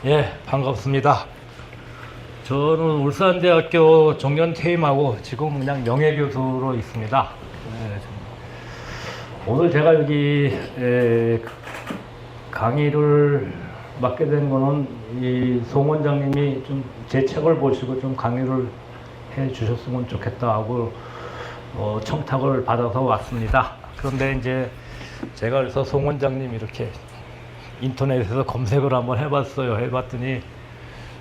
예, 반갑습니다. 저는 울산대학교 정년 퇴임하고 지금 그냥 명예교수로 있습니다. 예, 오늘 제가 여기 강의를 맡게 된 거는 이 송 원장님이 좀 제 책을 보시고 좀 강의를 해 주셨으면 좋겠다 하고 청탁을 받아서 왔습니다. 그런데 이제 제가 그래서 송 원장님 이렇게 인터넷에서 검색을 한번 해봤어요. 해봤더니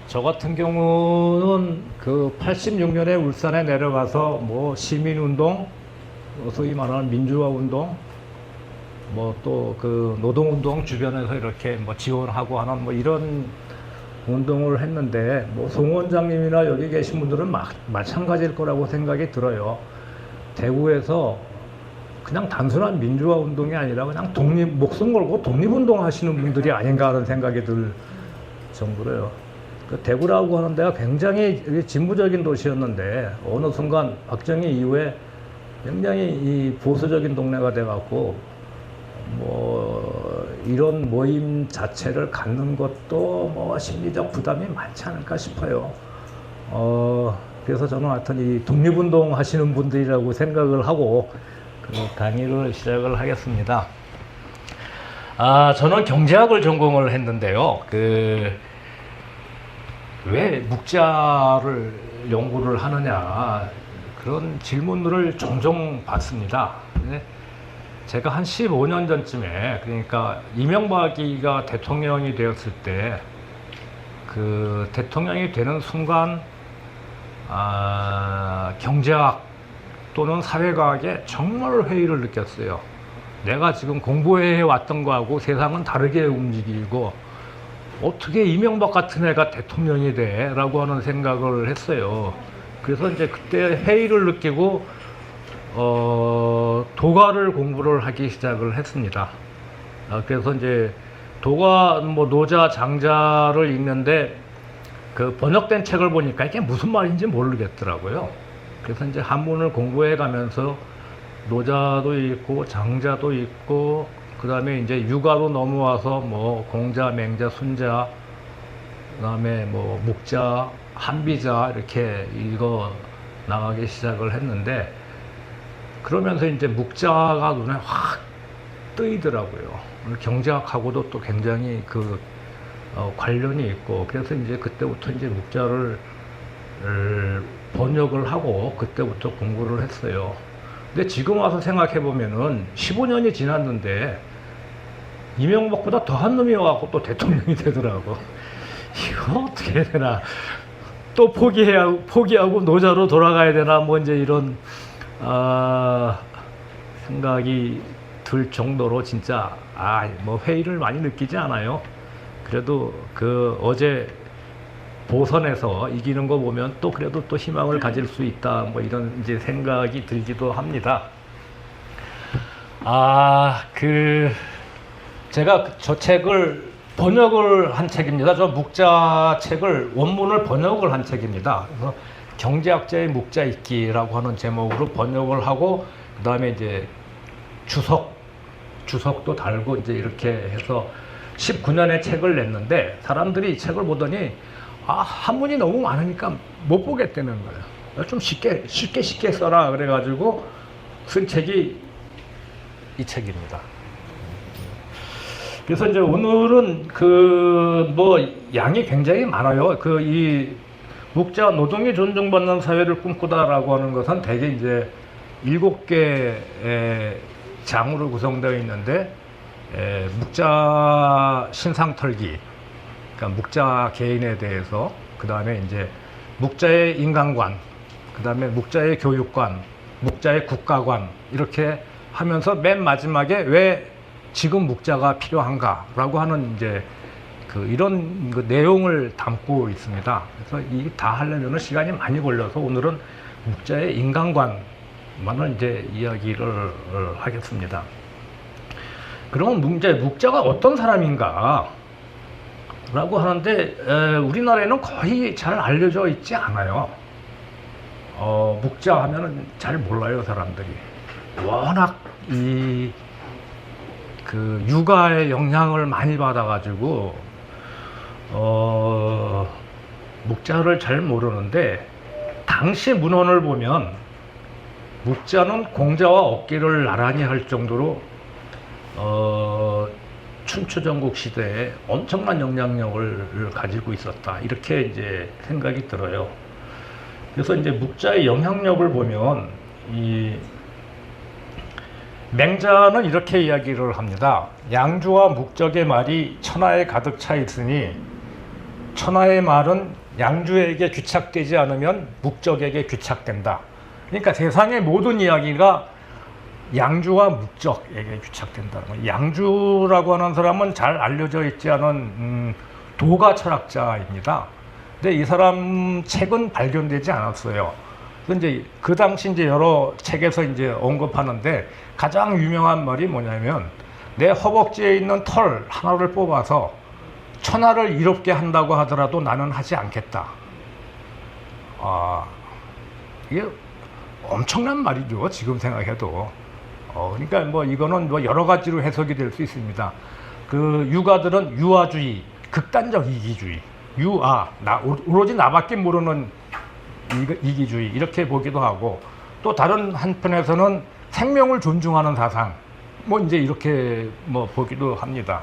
저 같은 경우는 그 86년에 울산에 내려가서 뭐 시민운동, 소위 말하는 민주화운동, 뭐 또 그 노동운동 주변에서 이렇게 뭐 지원하고 하는 뭐 이런 운동을 했는데 뭐 송 원장님이나 여기 계신 분들은 마찬가지일 거라고 생각이 들어요. 대구에서 그냥 단순한 민주화 운동이 아니라 그냥 목숨 걸고 독립운동 하시는 분들이 아닌가 하는 생각이 들 정도로요. 그 대구라고 하는 데가 굉장히 진보적인 도시였는데 어느 순간 박정희 이후에 굉장히 이 보수적인 동네가 돼갖고 뭐 이런 모임 자체를 갖는 것도 뭐 심리적 부담이 많지 않을까 싶어요. 그래서 저는 하여튼 이 독립운동 하시는 분들이라고 생각을 하고 그 강의를 시작을 하겠습니다. 저는 경제학을 전공을 했는데요. 왜 묵자를 연구를 하느냐 그런 질문들을 종종 받습니다. 제가 한 15년 전쯤에 그러니까 이명박이가 대통령이 되었을 때 그 대통령이 되는 순간 경제학 또는 사회과학에 정말 회의를 느꼈어요. 내가 지금 공부해 왔던 거하고 세상은 다르게 움직이고 어떻게 이명박 같은 애가 대통령이 돼? 라고 하는 생각을 했어요. 그래서 이제 그때 회의를 느끼고 도가를 공부를 하기 시작을 했습니다. 그래서 이제 도가 뭐 노자 장자를 읽는데 그 번역된 책을 보니까 이게 무슨 말인지 모르겠더라고요. 그래서 이제 한문을 공부해 가면서 노자도 있고 장자도 있고 그 다음에 이제 유가로 넘어와서 뭐 공자, 맹자, 순자, 그 다음에 뭐 묵자, 한비자 이렇게 읽어 나가기 시작을 했는데 그러면서 이제 묵자가 눈에 확 뜨이더라고요. 경제학하고도 또 굉장히 그 관련이 있고 그래서 이제 그때부터 이제 묵자를 번역을 하고 그때부터 공부를 했어요. 근데 지금 와서 생각해 보면은 15년이 지났는데 이명박보다 더한 놈이 와갖고 또 대통령이 되더라고. 이거 어떻게 해야 되나? 또 포기하고 노자로 돌아가야 되나? 뭐 이제 이런 생각이 들 정도로 진짜 뭐 회의를 많이 느끼지 않아요. 그래도 그 어제 보선에서 이기는 거 보면 또 그래도 또 희망을 가질 수 있다 뭐 이런 이제 생각이 들기도 합니다. 제가 저 책을 번역을 한 책입니다. 저 묵자 책을 원문을 번역을 한 책입니다. 그래서 경제학자의 묵자 읽기라고 하는 제목으로 번역을 하고 그 다음에 이제 주석도 달고 이제 이렇게 해서 19년에 책을 냈는데 사람들이 이 책을 보더니 한문이 너무 많으니까 못 보겠다는 거예요. 좀 쉽게 써라 그래가지고 쓴 책이 이 책입니다. 그래서 이제 오늘은 뭐 양이 굉장히 많아요. 이 묵자 노동이 존중받는 사회를 꿈꾸다라고 하는 것은 대개 이제 7개의 장으로 구성되어 있는데 묵자 신상털기, 그러니까 묵자 개인에 대해서, 그 다음에 이제 묵자의 인간관, 그 다음에 묵자의 교육관, 묵자의 국가관 이렇게 하면서 맨 마지막에 왜 지금 묵자가 필요한가라고 하는 이제 이런 내용을 담고 있습니다. 그래서 이 다 하려면 시간이 많이 걸려서 오늘은 묵자의 인간관만을 이제 이야기를 하겠습니다. 그럼 묵자가 어떤 사람인가? 라고 하는데 우리나라에는 거의 잘 알려져 있지 않아요. 묵자 하면은 잘 몰라요, 사람들이. 워낙 육아의 영향을 많이 받아가지고 묵자를 잘 모르는데 당시 문헌을 보면 묵자는 공자와 어깨를 나란히 할 정도로 춘추 전국 시대에 엄청난 영향력을 가지고 있었다, 이렇게 이제 생각이 들어요. 그래서 이제 묵자의 영향력을 보면 이 맹자는 이렇게 이야기를 합니다. 양주와 묵적의 말이 천하에 가득 차 있으니 천하의 말은 양주에게 귀착되지 않으면 묵적에게 귀착된다. 그러니까 세상의 모든 이야기가 양주와 묵적에게 귀착된다는 거예요. 양주라고 하는 사람은 잘 알려져 있지 않은 도가 철학자입니다. 근데 이 사람 책은 발견되지 않았어요. 이제 그 당시 이제 여러 책에서 이제 언급하는데 가장 유명한 말이 뭐냐면, 내 허벅지에 있는 털 하나를 뽑아서 천하를 이롭게 한다고 하더라도 나는 하지 않겠다. 이게 엄청난 말이죠, 지금 생각해도. 그러니까 뭐 이거는 뭐 여러 가지로 해석이 될 수 있습니다. 그 유가들은 유아주의, 극단적 이기주의, 오로지 나밖에 모르는 이기주의, 이렇게 보기도 하고, 또 다른 한편에서는 생명을 존중하는 사상, 뭐 이제 이렇게 뭐 보기도 합니다.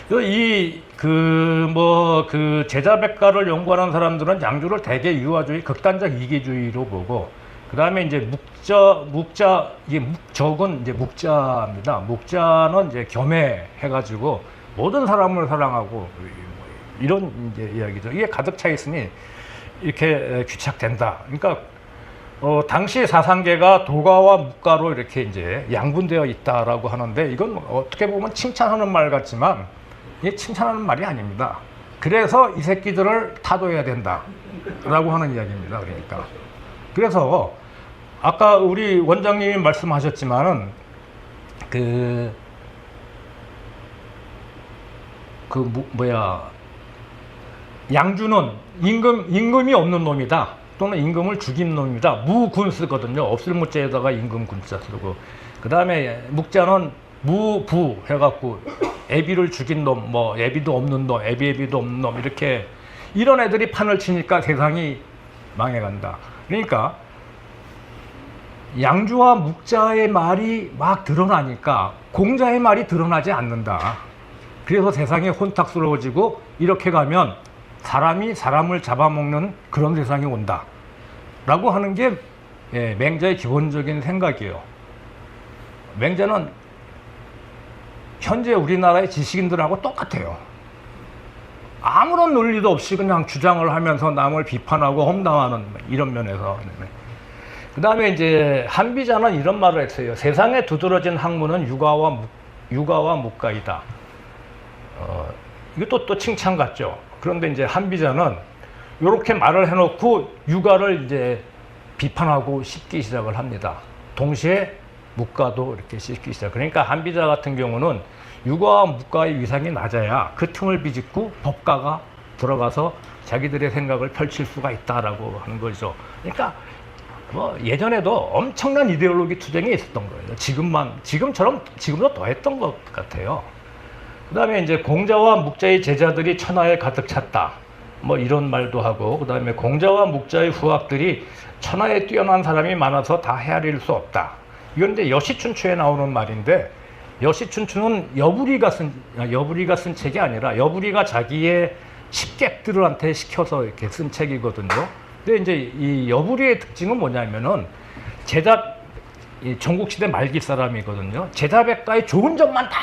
그 제자백가를 연구하는 사람들은 양주를 대개 유아주의, 극단적 이기주의로 보고, 그 다음에 이제 이게 묵적은 이제 묵자입니다. 묵자는 이제 겸해해가지고 모든 사람을 사랑하고 이런 이제 이야기죠. 이게 가득 차 있으니 이렇게 귀착된다. 그러니까 당시 사상계가 도가와 묵가로 이렇게 이제 양분되어 있다라고 하는데, 이건 어떻게 보면 칭찬하는 말 같지만 이게 칭찬하는 말이 아닙니다. 그래서 이 새끼들을 타도해야 된다라고 하는 이야기입니다. 그러니까 그래서 아까 우리 원장님이 말씀하셨지만은 양주는 임금이 없는 놈이다, 또는 임금을 죽인 놈이다. 무군 쓰거든요. 없을 무자에다가 임금 군자 쓰고, 그 다음에 묵자는 무부 해갖고 애비를 죽인 놈, 뭐 애비도 없는 놈, 애비도 없는 놈, 이렇게 이런 애들이 판을 치니까 세상이 망해간다. 그러니까 양주와 묵자의 말이 막 드러나니까 공자의 말이 드러나지 않는다. 그래서 세상이 혼탁스러워지고, 이렇게 가면 사람이 사람을 잡아먹는 그런 세상이 온다 라고 하는 게 맹자의 기본적인 생각이에요. 맹자는 현재 우리나라의 지식인들하고 똑같아요. 아무런 논리도 없이 그냥 주장을 하면서 남을 비판하고 험담하는 이런 면에서. 그 다음에 이제 한비자는 이런 말을 했어요. 세상에 두드러진 학문은 유가와 묵가이다. 이것도 또 칭찬 같죠. 그런데 이제 한비자는 이렇게 말을 해놓고 유가를 이제 비판하고 씹기 시작을 합니다. 동시에 묵가도 이렇게 씹기 시작. 그러니까 한비자 같은 경우는 유가와 묵가의 위상이 낮아야 그 틈을 비집고 법가가 들어가서 자기들의 생각을 펼칠 수가 있다라고 하는 거죠. 그러니까 뭐 예전에도 엄청난 이데올로기 투쟁이 있었던 거예요. 지금도 더 했던 것 같아요. 그 다음에 이제 공자와 묵자의 제자들이 천하에 가득 찼다, 뭐 이런 말도 하고, 그 다음에 공자와 묵자의 후학들이 천하에 뛰어난 사람이 많아서 다 헤아릴 수 없다. 이건 이제 여시춘추에 나오는 말인데, 여시춘추는 여부리가 쓴 책이 아니라 여부리가 자기의 식객들한테 시켜서 이렇게 쓴 책이거든요. 근데 이제 이 여부리의 특징은 뭐냐면은 전국시대 말기 사람이거든요. 제자백가의 좋은 점만 다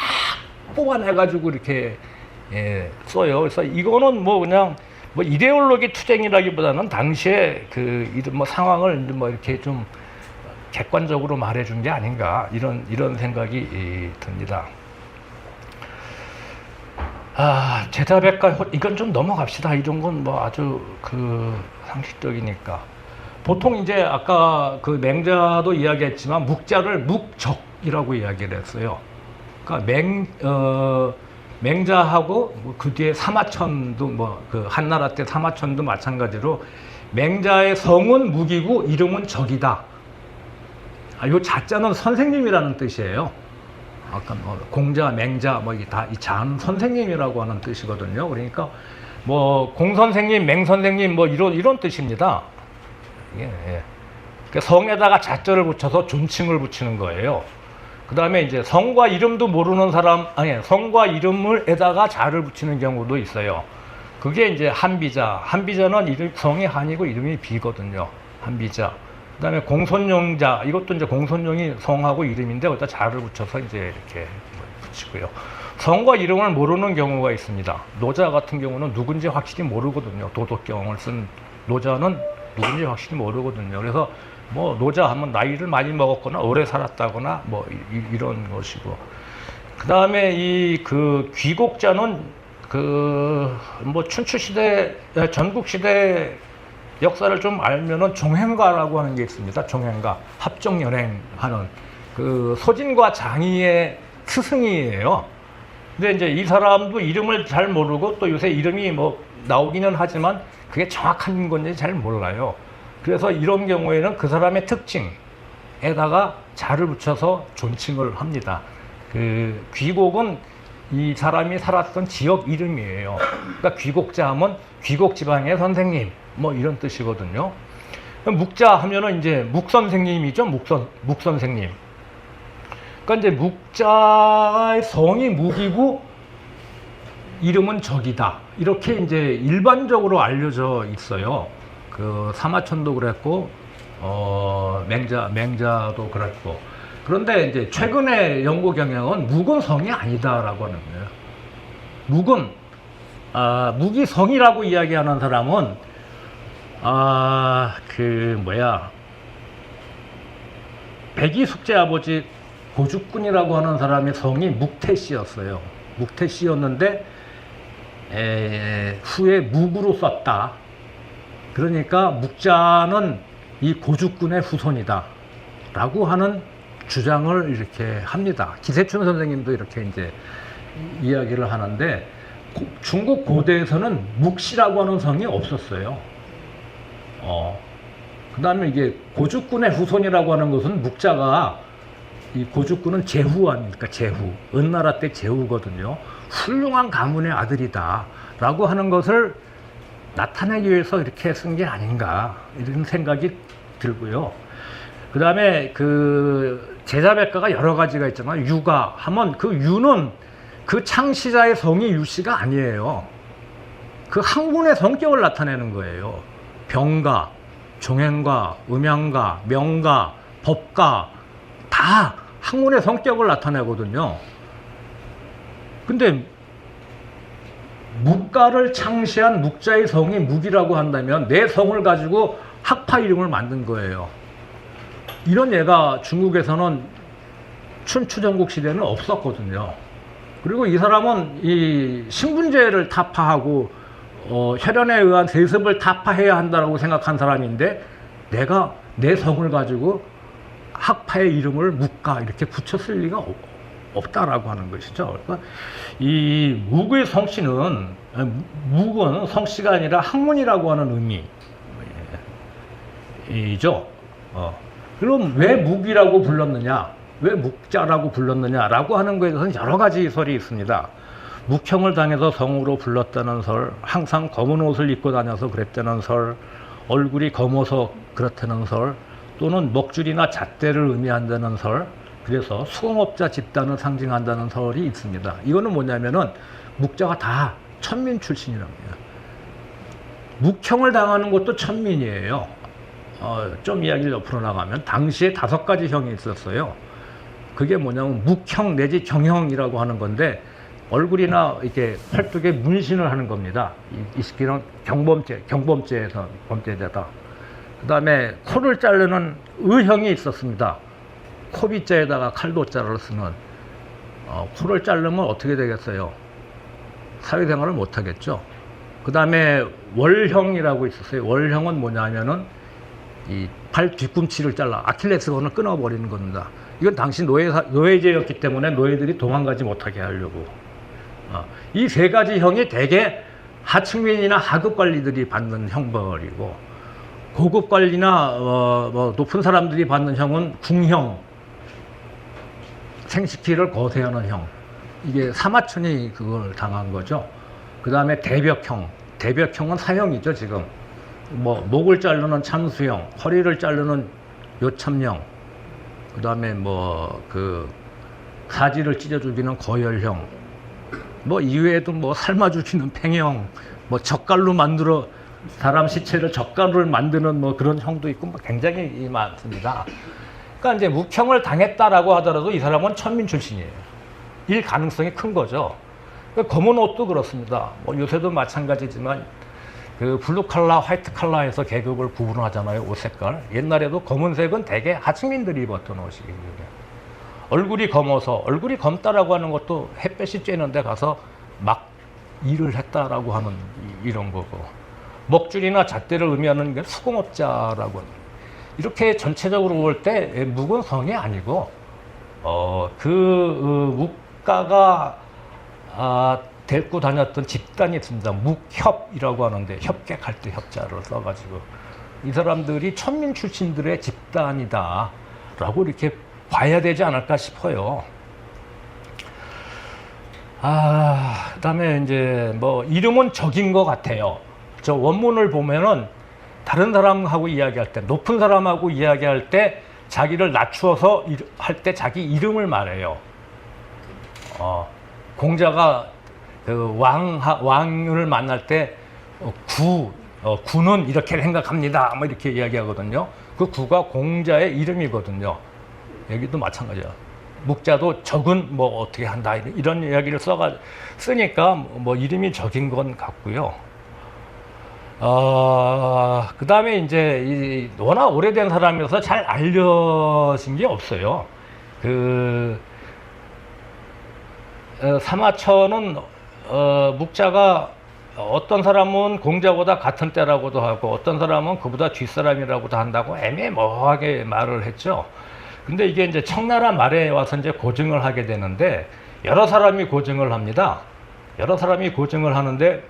뽑아내가지고 이렇게 써요. 그래서 이거는 뭐 그냥 뭐 이데올로기 투쟁이라기보다는 당시에 뭐 상황을 뭐 이렇게 좀 객관적으로 말해준 게 아닌가, 이런 생각이 듭니다. 제자백가, 이건 좀 넘어갑시다. 이런 건 뭐 아주 상식적이니까. 보통 이제 아까 그 맹자도 이야기했지만 묵자를 묵적이라고 이야기를 했어요. 그러니까 맹자하고 그 뒤에 사마천도 그 한나라 때 사마천도 마찬가지로 맹자의 성은 묵이고 이름은 적이다. 요 자자는 선생님이라는 뜻이에요. 아까 뭐 공자, 맹자 뭐 이게 다 이 자는 선생님이라고 하는 뜻이거든요. 그러니까 뭐 공선생님, 맹선생님 뭐 이런 뜻입니다. 예, 예. 그러니까 성에다가 자자를 붙여서 존칭을 붙이는 거예요. 그 다음에 이제 성과 이름도 모르는 사람, 아니, 성과 이름을에다가 자를 붙이는 경우도 있어요. 그게 이제 한비자. 한비자는 이름, 성이 한이고 이름이 비거든요. 한비자. 그 다음에 공손용자. 이것도 이제 공손용이 성하고 이름인데, 거기다 자를 붙여서 이제 이렇게 붙이고요. 성과 이름을 모르는 경우가 있습니다. 노자 같은 경우는 누군지 확실히 모르거든요. 도덕경을 쓴 노자는 누군지 확실히 모르거든요. 그래서 뭐 노자 하면 나이를 많이 먹었거나 오래 살았다거나 뭐 이런 것이고, 그 다음에 이 그 귀곡자는 그 뭐 춘추 시대, 전국 시대 역사를 좀 알면은 종행가라고 하는 게 있습니다. 종행가, 합정연행하는 그 소진과 장이의 스승이에요. 근데 이제 이 사람도 이름을 잘 모르고, 또 요새 이름이 뭐 나오기는 하지만 그게 정확한 건지 잘 몰라요. 그래서 이런 경우에는 그 사람의 특징에다가 자를 붙여서 존칭을 합니다. 그 귀곡은 이 사람이 살았던 지역 이름이에요. 그러니까 귀곡자 하면 귀곡 지방의 선생님 뭐 이런 뜻이거든요. 묵자 하면은 이제 묵선생님이죠. 묵선생님. 그러니까 이제 묵자의 성이 묵이고 이름은 적이다. 이렇게 이제 일반적으로 알려져 있어요. 그 사마천도 그랬고, 맹자도 그랬고. 그런데 이제 최근에 연구 경향은 묵은 성이 아니다라고 하는 거예요. 묵이 성이라고 이야기하는 사람은, 백이 숙제 아버지 고죽군이라고 하는 사람의 성이 묵태씨였어요. 묵태씨였는데, 후에 묵으로 썼다. 그러니까 묵자는 이 고죽군의 후손이다 라고 하는 주장을 이렇게 합니다. 기세춘 선생님도 이렇게 이제 이야기를 하는데, 중국 고대에서는 묵시라고 하는 성이 없었어요. 그 다음에 이게 고죽군의 후손이라고 하는 것은 묵자가, 이 고죽군은 제후 아닙니까? 제후. 은나라 때 제후거든요. 훌륭한 가문의 아들이다 라고 하는 것을 나타내기 위해서 이렇게 쓴 게 아닌가, 이런 생각이 들고요. 그 다음에 그 제자백가가 여러 가지가 있잖아요. 유가 하면 그 유는 그 창시자의 성이 유씨가 아니에요. 그 학문의 성격을 나타내는 거예요. 병가, 종행가, 음양가, 명가, 법가 다 학문의 성격을 나타내거든요. 근데 묵가를 창시한 묵자의 성이 묵이라고 한다면 내 성을 가지고 학파 이름을 만든 거예요. 이런 예가 중국에서는 춘추전국 시대는 없었거든요. 그리고 이 사람은 이 신분제를 타파하고 혈연에 의한 세습을 타파해야 한다고 생각한 사람인데, 내가 내 성을 가지고 학파의 이름을 묵가 이렇게 붙였을 리가 없다라고 하는 것이죠. 그러니까 이 묵의 성씨는, 묵은 성씨가 아니라 학문이라고 하는 의미이죠. 그럼 왜 묵이라고 불렀느냐, 왜 묵자라고 불렀느냐라고 하는 것에 대해서는 여러 가지 설이 있습니다. 묵형을 당해서 성으로 불렀다는 설, 항상 검은 옷을 입고 다녀서 그랬다는 설, 얼굴이 검어서 그렇다는 설, 또는 먹줄이나 잣대를 의미한다는 설, 그래서 수공업자 집단을 상징한다는 설이 있습니다. 이거는 뭐냐면은 묵자가 다 천민 출신이랍니다. 묵형을 당하는 것도 천민이에요. 좀 이야기를 옆으로 나가면 당시에 5가지 형이 있었어요. 그게 뭐냐면 묵형 내지 경형이라고 하는 건데, 얼굴이나 이렇게 팔뚝에 문신을 하는 겁니다. 이 시기는 경범죄에서 범죄자다. 그 다음에 코를 자르는 의형이 있었습니다. 코빗자에다가 칼도자를 쓰는. 코를 자르면 어떻게 되겠어요? 사회생활을 못하겠죠. 그 다음에 월형이라고 있었어요. 월형은 뭐냐면은 이 발 뒤꿈치를 잘라 아킬레스건을 끊어버리는 겁니다. 이건 당시 노예제였기 때문에 노예들이 도망가지 못하게 하려고. 이 3가지 형이 대개 하층민이나 하급 관리들이 받는 형벌이고, 고급 관리나 높은 사람들이 받는 형은 궁형, 생식기를 거세하는 형. 이게 사마천이 그걸 당한 거죠. 그 다음에 대벽형. 대벽형은 사형이죠, 지금. 뭐, 목을 자르는 참수형, 허리를 자르는 요참형, 그 다음에 뭐, 사지를 찢어 죽이는 거열형, 뭐, 이외에도 뭐, 삶아 죽이는 팽형, 뭐, 젓갈로 만들어, 사람 시체를 젓갈을 만드는 뭐 그런 형도 있고, 뭐 굉장히 많습니다. 그러니까 이제 묵형을 당했다라고 하더라도 이 사람은 천민 출신이에요. 일 가능성이 큰 거죠. 그러니까 검은 옷도 그렇습니다. 뭐 요새도 마찬가지지만 그 블루 칼라, 화이트 칼라에서 계급을 구분하잖아요. 옷 색깔. 옛날에도 검은색은 대개 하층민들이 입었던 옷이에요. 얼굴이 검어서 얼굴이 검다라고 하는 것도 햇볕이 쬐는 데 가서 막 일을 했다라고 하는 이런 거고, 먹줄이나 잣대를 의미하는 게 수공업자라고 하는, 이렇게 전체적으로 볼 때 묵은 성이 아니고 묵가가 데리고 다녔던 집단이 있습니다. 묵협이라고 하는데, 협객할 때 협자를 써가지고 이 사람들이 천민 출신들의 집단이다 라고 이렇게 봐야 되지 않을까 싶어요. 그 다음에 이제 뭐 이름은 적인 것 같아요. 저 원문을 보면은 다른 사람하고 이야기할 때, 높은 사람하고 이야기할 때 자기를 낮추어서 할 때 자기 이름을 말해요. 공자가 그 왕을 만날 때 구는 이렇게 생각합니다, 뭐 이렇게 이야기하거든요. 그 구가 공자의 이름이거든요. 여기도 마찬가지야. 묵자도 적은 뭐 어떻게 한다 이런 이야기를 쓰니까 뭐 이름이 적인 건 같고요. 그 다음에 이제 워낙 오래된 사람이라서 잘 알려진 게 없어요. 사마천은 묵자가 어떤 사람은 공자보다 같은 때라고도 하고 어떤 사람은 그보다 뒷사람이라고도 한다고 애매모호하게 말을 했죠. 근데 이게 이제 청나라 말에 와서 이제 고증을 하게 되는데, 여러 사람이 고증을 합니다. 여러 사람이 고증을 하는데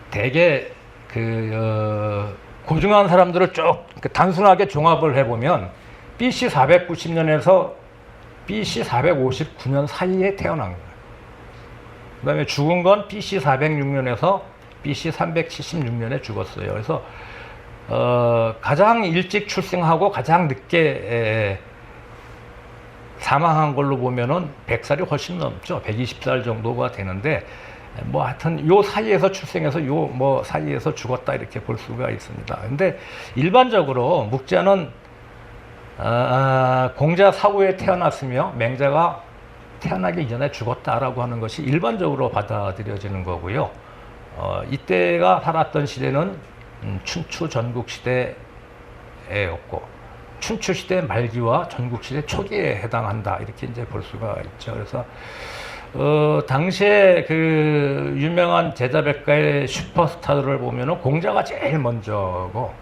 대개 고증한 사람들을 쭉 단순하게 종합을 해보면 BC 490년에서 BC 459년 사이에 태어난 거예요. 그 다음에 죽은 건 BC 406년에서 BC 376년에 죽었어요. 그래서 가장 일찍 출생하고 가장 늦게 사망한 걸로 보면은 100살이 훨씬 넘죠. 120살 정도가 되는데, 뭐 하여튼 요 사이에서 출생해서 요 뭐 사이에서 죽었다 이렇게 볼 수가 있습니다. 근데 일반적으로 묵자는 공자 사후에 태어났으며 맹자가 태어나기 이전에 죽었다라고 하는 것이 일반적으로 받아들여지는 거고요. 이때가 살았던 시대는 춘추 전국시대였고, 춘추시대 말기와 전국시대 초기에 해당한다 이렇게 이제 볼 수가 있죠. 그래서 당시에 그 유명한 제자백가의 슈퍼스타들을 보면은 공자가 제일 먼저고,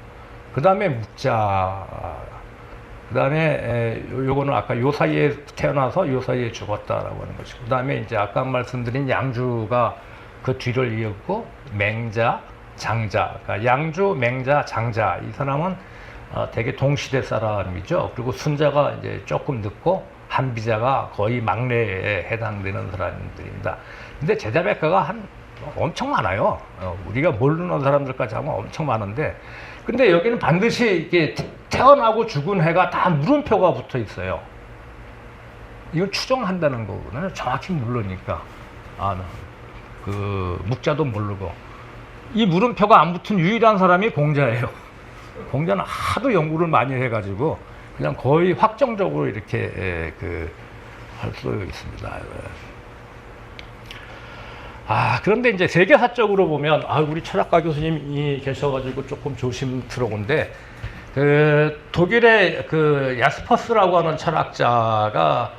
그 다음에 묵자, 그 다음에 요거는 아까 요 사이에 태어나서 요 사이에 죽었다라고 하는 것이고, 그 다음에 이제 아까 말씀드린 양주가 그 뒤를 이었고, 맹자, 장자, 그러니까 양주, 맹자, 장자, 이 사람은 되게 동시대 사람이죠. 그리고 순자가 이제 조금 늦고, 한비자가 거의 막내에 해당되는 사람들입니다. 근데 제자백가가 엄청 많아요. 우리가 모르는 사람들까지 하면 엄청 많은데, 근데 여기는 반드시 이게 태어나고 죽은 해가 다 물음표가 붙어 있어요. 이건 추정한다는 거거든요. 정확히 모르니까. 묵자도 모르고. 이 물음표가 안 붙은 유일한 사람이 공자예요. 공자는 하도 연구를 많이 해가지고 그냥 거의 확정적으로 이렇게 할 수 있습니다. 그런데 이제 세계사적으로 보면, 우리 철학가 교수님이 계셔가지고 조금 조심스러운데, 독일의 야스퍼스라고 하는 철학자가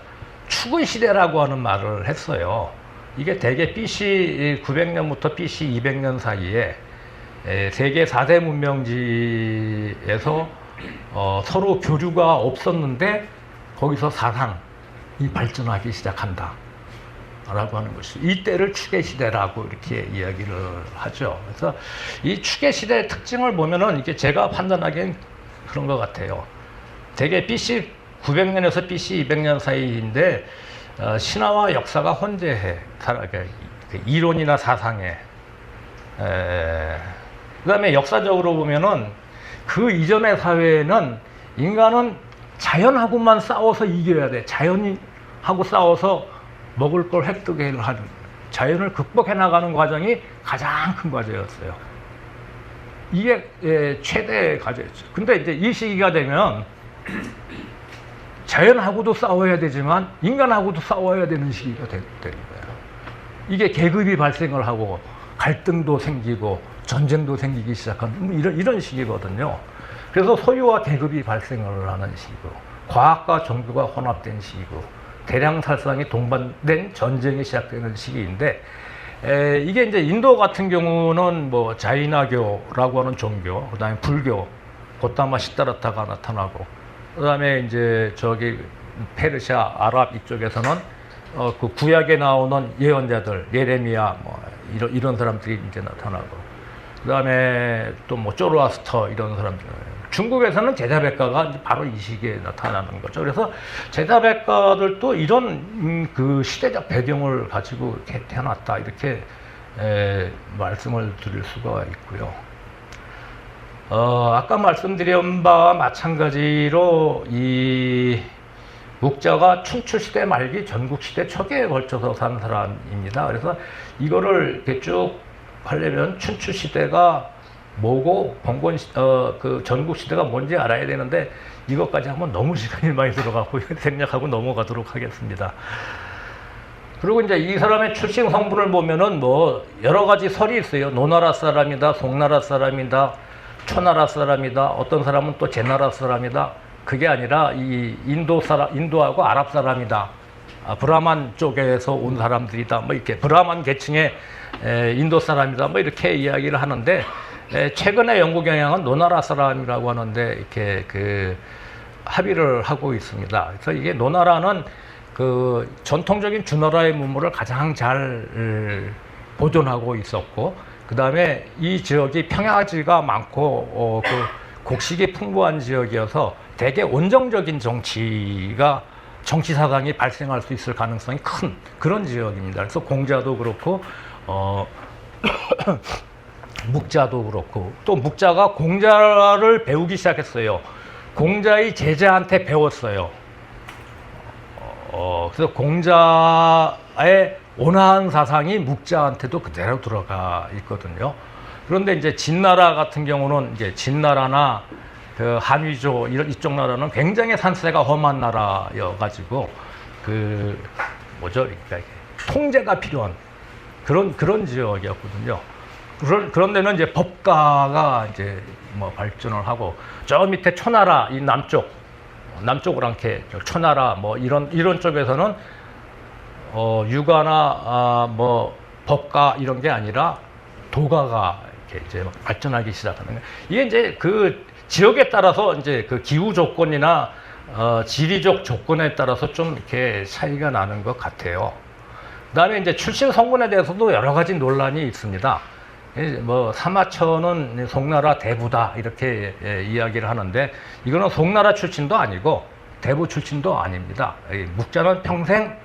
축의 시대라고 하는 말을 했어요. 이게 대개 BC 900년부터 BC 200년 사이에 세계 4대 문명지에서 서로 교류가 없었는데 거기서 사상이 발전하기 시작한다 라고 하는 것이, 이때를 축의 시대라고 이렇게 이야기를 하죠. 그래서 이 축의 시대의 특징을 보면은 이게 제가 판단하기엔 그런 것 같아요. 대개 BC 900년에서 BC 200년 사이인데 신화와 역사가 혼재해. 그 이론이나 사상에. 그다음에 역사적으로 보면은 그 이전의 사회에는 인간은 자연하고만 싸워서 이겨야 돼. 자연하고 싸워서 먹을 걸 획득을 하는, 자연을 극복해 나가는 과정이 가장 큰 과제였어요. 이게 최대의 과제였죠. 근데 이제 이 시기가 되면 자연하고도 싸워야 되지만 인간하고도 싸워야 되는 시기가 되는 거예요. 이게 계급이 발생을 하고 갈등도 생기고 전쟁도 생기기 시작하는 이런 시기거든요. 그래서 소유와 계급이 발생을 하는 시기고, 과학과 종교가 혼합된 시기고, 대량 살상이 동반된 전쟁이 시작되는 시기인데, 이게 이제 인도 같은 경우는 뭐 자이나교라고 하는 종교, 그다음에 불교, 고타마 시다라타가 나타나고, 그다음에 이제 저기 페르시아, 아랍 이쪽에서는 그 구약에 나오는 예언자들, 예레미야 뭐 이런 사람들이 이제 나타나고, 그다음에 또 뭐 조로아스터 이런 사람들. 중국에서는 제자백가가 바로 이 시기에 나타나는 거죠. 그래서 제자백가들도 이런 그 시대적 배경을 가지고 이렇게 태어났다, 이렇게 말씀을 드릴 수가 있고요. 아까 말씀드린 바와 마찬가지로 이 묵자가 춘추시대 말기 전국시대 초기에 걸쳐서 산 사람입니다. 그래서 이거를 이렇게 쭉 하려면 춘추시대가 뭐고 그 전국시대가 뭔지 알아야 되는데, 이것까지 하면 너무 시간이 많이 들어가고 생략하고 넘어가도록 하겠습니다. 그리고 이제 이 사람의 출신 성분을 보면은 뭐 여러 가지 설이 있어요. 노나라 사람이다, 송나라 사람이다, 초나라 사람이다, 어떤 사람은 또 제나라 사람이다. 그게 아니라 이 인도하고 아랍 사람이다, 브라만 쪽에서 온 사람들이다, 뭐 이렇게 브라만 계층의 인도 사람이다, 뭐 이렇게 이야기를 하는데, 최근에 연구 경향은 노나라 사람이라고 하는데 이렇게 그 합의를 하고 있습니다. 그래서 이게 노나라는 그 전통적인 주나라의 문물을 가장 잘 보존하고 있었고, 그 다음에 이 지역이 평야지가 많고 그 곡식이 풍부한 지역이어서 되게 온정적인 정치 사상이 발생할 수 있을 가능성이 큰 그런 지역입니다. 그래서 공자도 그렇고 묵자도 그렇고, 또 묵자가 공자를 배우기 시작했어요. 공자의 제자한테 배웠어요. 그래서 공자의 온화한 사상이 묵자한테도 그대로 들어가 있거든요. 그런데 이제 진나라 같은 경우는 이제 진나라나 그 한위조 이쪽 나라는 굉장히 산세가 험한 나라여가지고 그 뭐죠, 그러니까 통제가 필요한 그런 지역이었거든요. 그런 데는 이제 법가가 이제 뭐 발전을 하고, 저 밑에 초나라, 이 남쪽으로 이렇게 초나라 뭐 이런 쪽에서는 유가나 뭐 법가 이런 게 아니라 도가가 이렇게 이제 발전하기 시작하는 거예요. 이게 이제 그 지역에 따라서 이제 그 기후 조건이나 지리적 조건에 따라서 좀 이렇게 차이가 나는 것 같아요. 그다음에 이제 출신 성분에 대해서도 여러 가지 논란이 있습니다. 뭐 사마천은 송나라 대부다 이렇게 이야기를 하는데, 이거는 송나라 출신도 아니고 대부 출신도 아닙니다. 묵자는 평생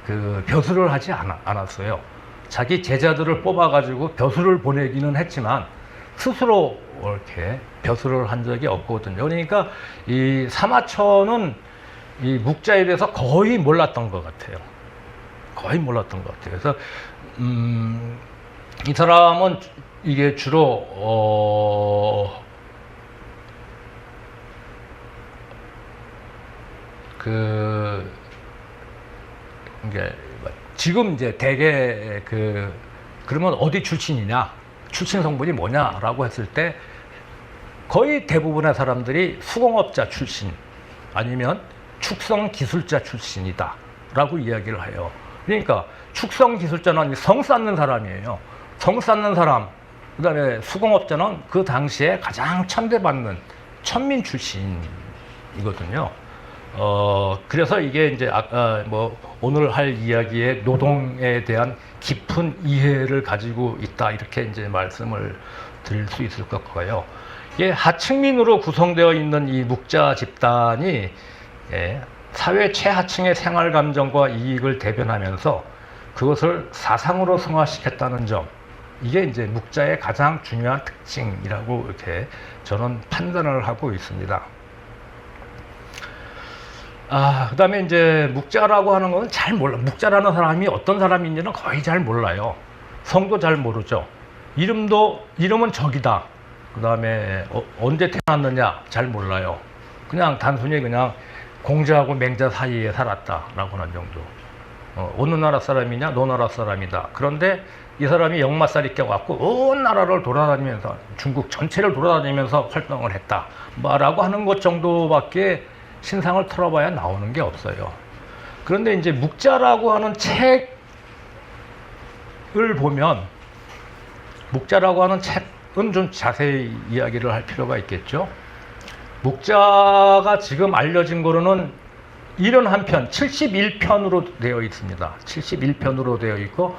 그 벼슬을 하지 않았어요. 자기 제자들을 뽑아가지고 벼슬을 보내기는 했지만 스스로 이렇게 벼슬을 한 적이 없거든요. 그러니까 이 사마천은 이 묵자에 대해서 거의 몰랐던 것 같아요. 거의 몰랐던 것 같아요. 그래서 이 사람은 이게 주로 이게 지금 이제 대개 그러면 어디 출신이냐, 출신 성분이 뭐냐라고 했을 때 거의 대부분의 사람들이 수공업자 출신 아니면 축성 기술자 출신이다라고 이야기를 해요. 그러니까 축성 기술자는 성 쌓는 사람이에요. 성 쌓는 사람, 그다음에 수공업자는 그 당시에 가장 천대받는 천민 출신이거든요. 그래서 이게 이제 뭐 오늘 할 이야기의 노동에 대한 깊은 이해를 가지고 있다, 이렇게 이제 말씀을 드릴 수 있을 것 같고요. 이게 하층민으로 구성되어 있는 이 묵자 집단이 사회 최하층의 생활 감정과 이익을 대변하면서 그것을 사상으로 승화시켰다는 점, 이게 이제 묵자의 가장 중요한 특징이라고 이렇게 저는 판단을 하고 있습니다. 그다음에 이제 묵자라고 하는 건 잘 몰라. 묵자라는 사람이 어떤 사람인지는 거의 잘 몰라요. 성도 잘 모르죠. 이름은 적이다. 그다음에 언제 태어났느냐 잘 몰라요. 그냥 단순히 그냥 공자하고 맹자 사이에 살았다라고 하는 정도. 어느 나라 사람이냐? 너 나라 사람이다. 그런데 이 사람이 역마살이 껴갖고 온 나라를 돌아다니면서 중국 전체를 돌아다니면서 활동을 했다. 라고 하는 것 정도밖에 신상을 털어봐야 나오는 게 없어요. 그런데 이제 묵자라고 하는 책을 보면, 묵자라고 하는 책은 좀 자세히 이야기를 할 필요가 있겠죠. 묵자가 지금 알려진 거로는 71편, 71편으로 되어 있습니다. 71편으로 되어 있고,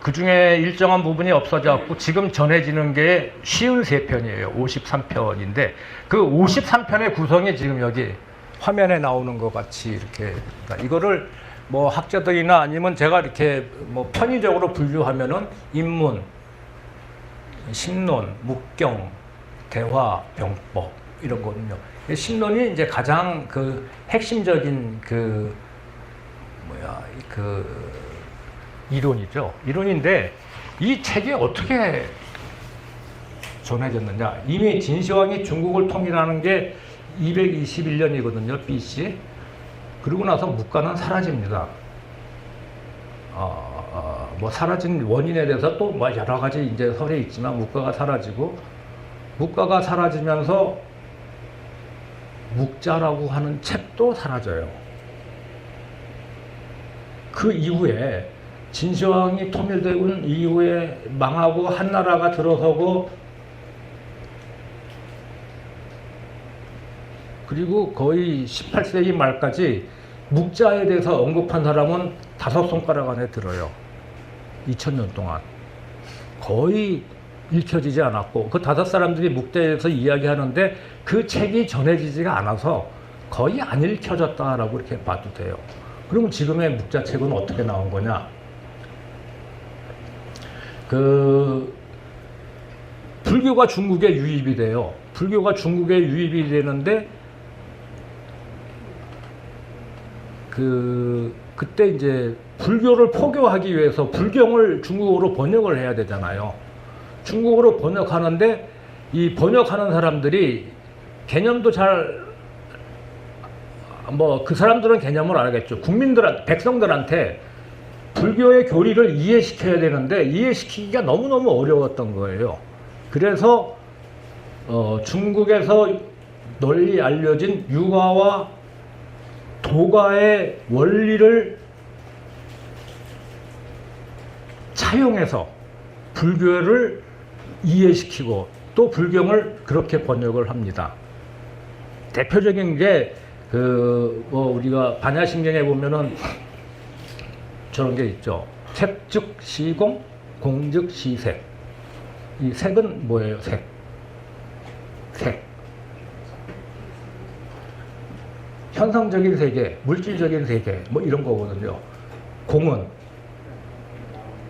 그 중에 일정한 부분이 없어져갖고 지금 전해지는 게 53편이에요. 53편인데, 그 53편의 구성이 지금 여기 화면에 나오는 것 같이 이렇게, 그러니까 이거를 뭐 학자들이나 아니면 제가 이렇게 뭐 편의적으로 분류하면은 인문, 신론, 묵경, 대화, 병법 이런 거거든요. 신론이 이제 가장 그 핵심적인 그 이론이죠. 이론인데 이 책이 어떻게 전해졌느냐. 이미 진시황이 중국을 통일하는 게 221년이거든요. BC. 그러고 나서 묵가는 사라집니다. 뭐 사라진 원인에 대해서 또 뭐 여러 가지 이제 설이 있지만 묵가가 사라지고, 묵가가 사라지면서 묵자라고 하는 책도 사라져요. 그 이후에 진시황이 통일되고 이후에 망하고 한나라가 들어서고, 그리고 거의 18세기 말까지 묵자에 대해서 언급한 사람은 5손가락 안에 들어요. 2000년 동안 거의 읽혀지지 않았고, 그 5사람들이 묵자에 대해서 이야기하는데 그 책이 전해지지가 않아서 거의 안 읽혀졌다라고 이렇게 봐도 돼요. 그러면 지금의 묵자 책은 어떻게 나온 거냐? 불교가 중국에 유입이 돼요. 불교가 중국에 유입이 되는데 그때 이제 불교를 포교하기 위해서 불경을 중국어로 번역을 해야 되잖아요. 중국어로 번역하는데 이 번역하는 사람들이 개념도 그 사람들은 개념을 알겠죠. 백성들한테 불교의 교리를 이해시켜야 되는데 이해시키기가 너무너무 어려웠던 거예요. 그래서 중국에서 널리 알려진 유가와 도가의 원리를 차용해서 불교를 이해시키고 또 불경을 그렇게 번역을 합니다. 대표적인 게 우리가 반야심경에 보면은 저런 게 있죠. 색즉 시공, 공즉 시색. 이 색은 뭐예요? 색. 현상적인 세계, 물질적인 세계, 뭐 이런 거거든요. 공은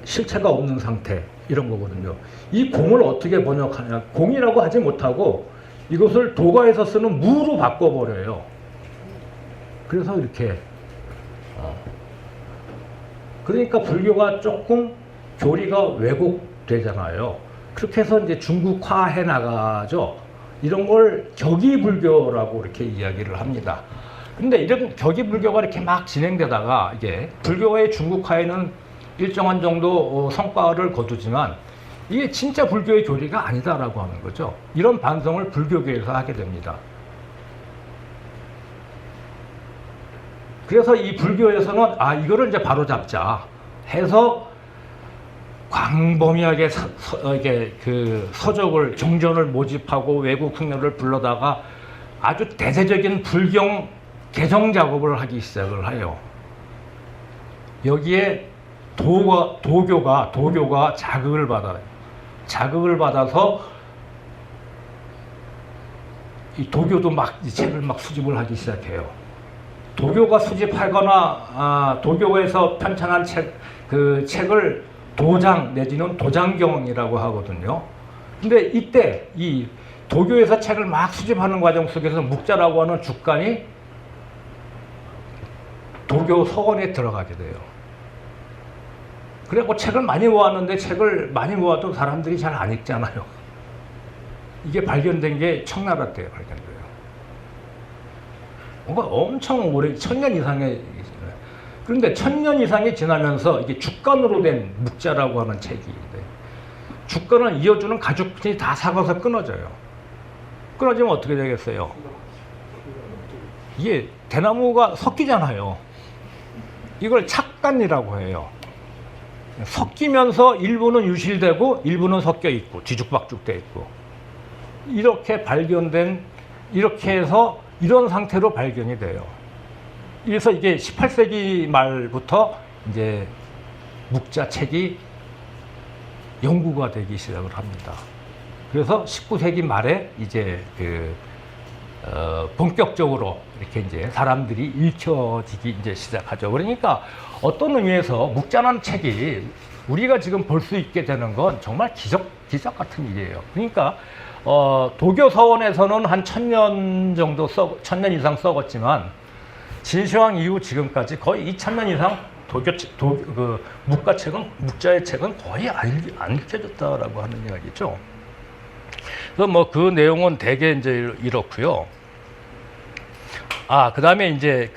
실체가 없는 상태, 이런 거거든요. 이 공을 어떻게 번역하냐. 공이라고 하지 못하고 이것을 도가에서 쓰는 무로 바꿔버려요. 그래서 이렇게. 그러니까 불교가 조금 교리가 왜곡되잖아요. 그렇게 해서 이제 중국화해 나가죠. 이런 걸 격이불교라고 이렇게 이야기를 합니다. 근데 이런 격이불교가 이렇게 막 진행되다가 이게 불교의 중국화에는 일정한 정도 성과를 거두지만 이게 진짜 불교의 교리가 아니다라고 하는 거죠. 이런 반성을 불교계에서 하게 됩니다. 그래서 이 불교에서는 이거를 이제 바로잡자 해서 광범위하게 서적을 정전을 모집하고 외국 흉내를 불러다가 아주 대대적인 불경 개정 작업을 하기 시작을 해요. 여기에 도교가 자극을 받아요. 자극을 받아서 이 도교도 막 이 책을 막 수집을 하기 시작해요. 도교가 수집하거나 도교에서 편찬한 그 책을 도장 내지는 도장경이라고 하거든요. 근데 이때 이 도교에서 책을 막 수집하는 과정 속에서 묵자라고 하는 주간이 도교 서원에 들어가게 돼요. 그래고 책을 많이 모았는데 책을 많이 모아도 사람들이 잘 안 읽잖아요. 이게 발견된 게 청나라 때 발견돼요. 뭔가 엄청 오래, 1000년 이상의, 그런데 1000년 이상이 지나면서 이게 주간으로 된 묵자라고 하는 책이 있는데, 주간을 이어주는 가죽이 다 삭아서 끊어져요. 끊어지면 어떻게 되겠어요? 이게 대나무가 섞이잖아요. 이걸 착간이라고 해요. 섞이면서 일부는 유실되고 일부는 섞여 있고 뒤죽박죽 돼 있고, 이렇게 발견된, 이렇게 해서 이런 상태로 발견이 돼요. 그래서 이게 18세기 말부터 이제 묵자 책이 연구가 되기 시작을 합니다. 그래서 19세기 말에 이제 본격적으로 이렇게 이제 사람들이 읽혀지기 이제 시작하죠. 그러니까 어떤 의미에서 묵자라는 책이 우리가 지금 볼 수 있게 되는 건 정말 기적 같은 일이에요. 그러니까 도교 서원에서는 한 1000년 정도 1000년 이상 썩었지만 진시황 이후 지금까지 거의 2000년 이상 묵자의 책은 거의 안 읽혀졌다라고 하는 이야기죠. 그래서 뭐 그 내용은 대개 이제 이렇고요. 그 다음에 이제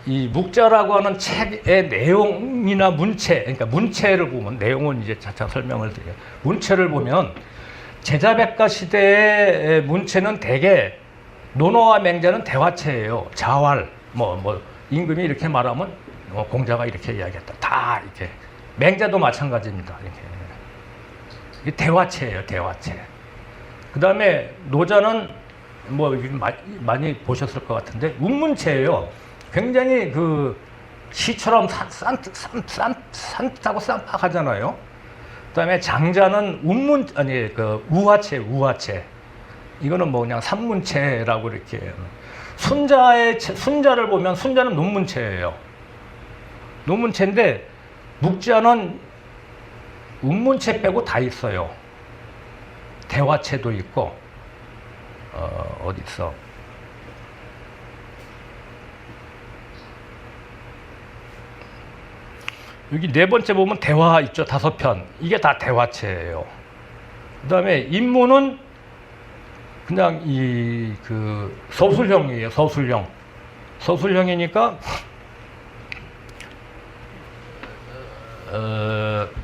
이 묵자라고 하는 책의 내용이나 문체, 그러니까 문체를 보면, 내용은 이제 차차 설명을 드려요. 문체를 보면 제자백가 시대의 문체는 대개 논어와 맹자는 대화체예요. 자활, 임금이 이렇게 말하면 공자가 이렇게 이야기했다. 다 이렇게. 맹자도 마찬가지입니다. 이게 대화체예요, 대화체. 그 다음에 노자는 많이 보셨을 것 같은데 운문체예요. 굉장히 시처럼 산뜻하고 쌈박하잖아요. 그 다음에 장자는 우화체, 우화체. 이거는 그냥 산문체라고 이렇게. 순자를 보면 순자는 논문체예요. 논문체인데 묵자는 운문체 빼고 다 있어요. 대화체도 있고, 어디 있어? 여기 네 번째 보면 대화 있죠. 5편. 이게 다 대화체예요. 그 다음에 인문은 그냥 서술형이에요. 서술형. 서술형이니까,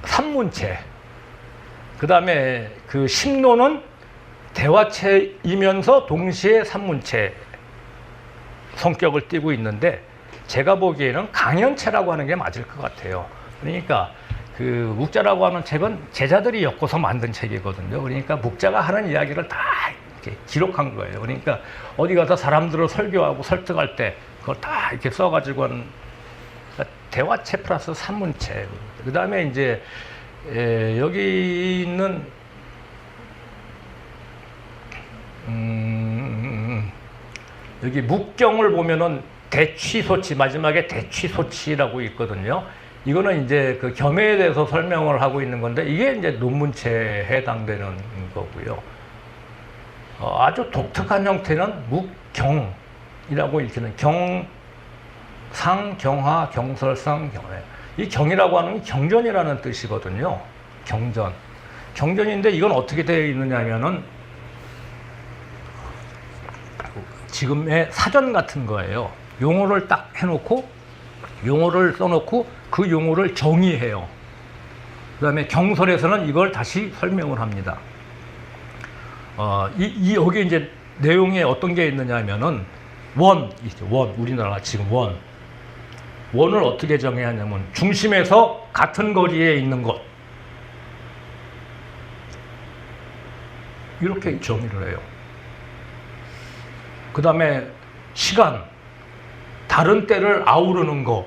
산문체. 그 다음에 심노는 대화체이면서 동시에 산문체 성격을 띠고 있는데, 제가 보기에는 강연체라고 하는 게 맞을 것 같아요. 그러니까 묵자라고 하는 책은 제자들이 엮어서 만든 책이거든요. 그러니까 묵자가 하는 이야기를 다 이렇게 기록한 거예요. 그러니까 어디 가서 사람들을 설교하고 설득할 때 그걸 다 이렇게 써가지고 하는, 대화체 플러스 산문체. 그 다음에 이제 여기 있는 여기 묵경을 보면은 대취소치, 마지막에 대취소치라고 있거든요. 이거는 이제 겸해에 대해서 설명을 하고 있는 건데, 이게 이제 논문체에 해당되는 거고요. 아주 독특한 형태는 묵경이라고 읽히는, 경상, 경하, 경설상, 경회. 이 경이라고 하는 게 경전이라는 뜻이거든요. 경전. 경전인데 이건 어떻게 되어 있느냐 하면은 지금의 사전 같은 거예요. 용어를 딱 해놓고, 용어를 써놓고 그 용어를 정의해요. 그 다음에 경설에서는 이걸 다시 설명을 합니다. 여기 이제 내용에 어떤 게 있느냐 하면은 원, 우리나라 지금 원을 어떻게 정의하냐면 중심에서 같은 거리에 있는 것, 이렇게 정의를 해요. 그 다음에 시간, 다른 때를 아우르는 거.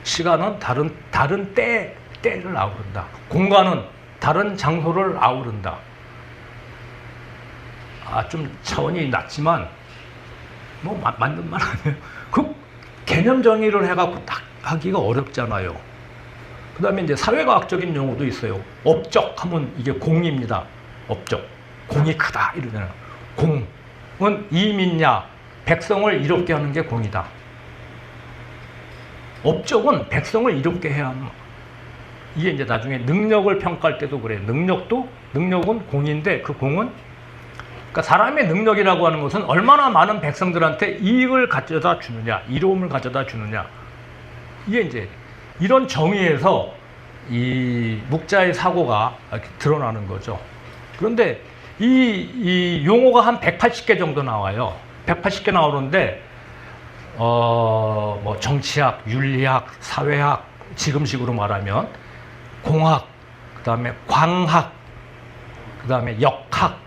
시간은 다른 때를 아우른다. 공간은 다른 장소를 아우른다. 좀 차원이 낮지만 뭐 맞는 말 아니에요. 그 개념 정의를 해갖고 딱 하기가 어렵잖아요. 그 다음에 이제 사회과학적인 용어도 있어요. 업적 하면 이게 공입니다. 업적. 공이 크다 이러잖아요. 공은 이민야, 백성을 이롭게 하는 게 공이다. 업적은 백성을 이롭게 해야 하는. 이게 이제 나중에 능력을 평가할 때도 그래요. 능력은 공인데 그 공은 그러니까 사람의 능력이라고 하는 것은 얼마나 많은 백성들한테 이익을 가져다 주느냐, 이로움을 가져다 주느냐. 이게 이제 이런 정의에서 이 묵자의 사고가 드러나는 거죠. 그런데 이 용어가 한 180개 정도 나와요. 180개 나오는데 뭐 정치학, 윤리학, 사회학, 지금식으로 말하면 공학, 그다음에 광학, 그다음에 역학,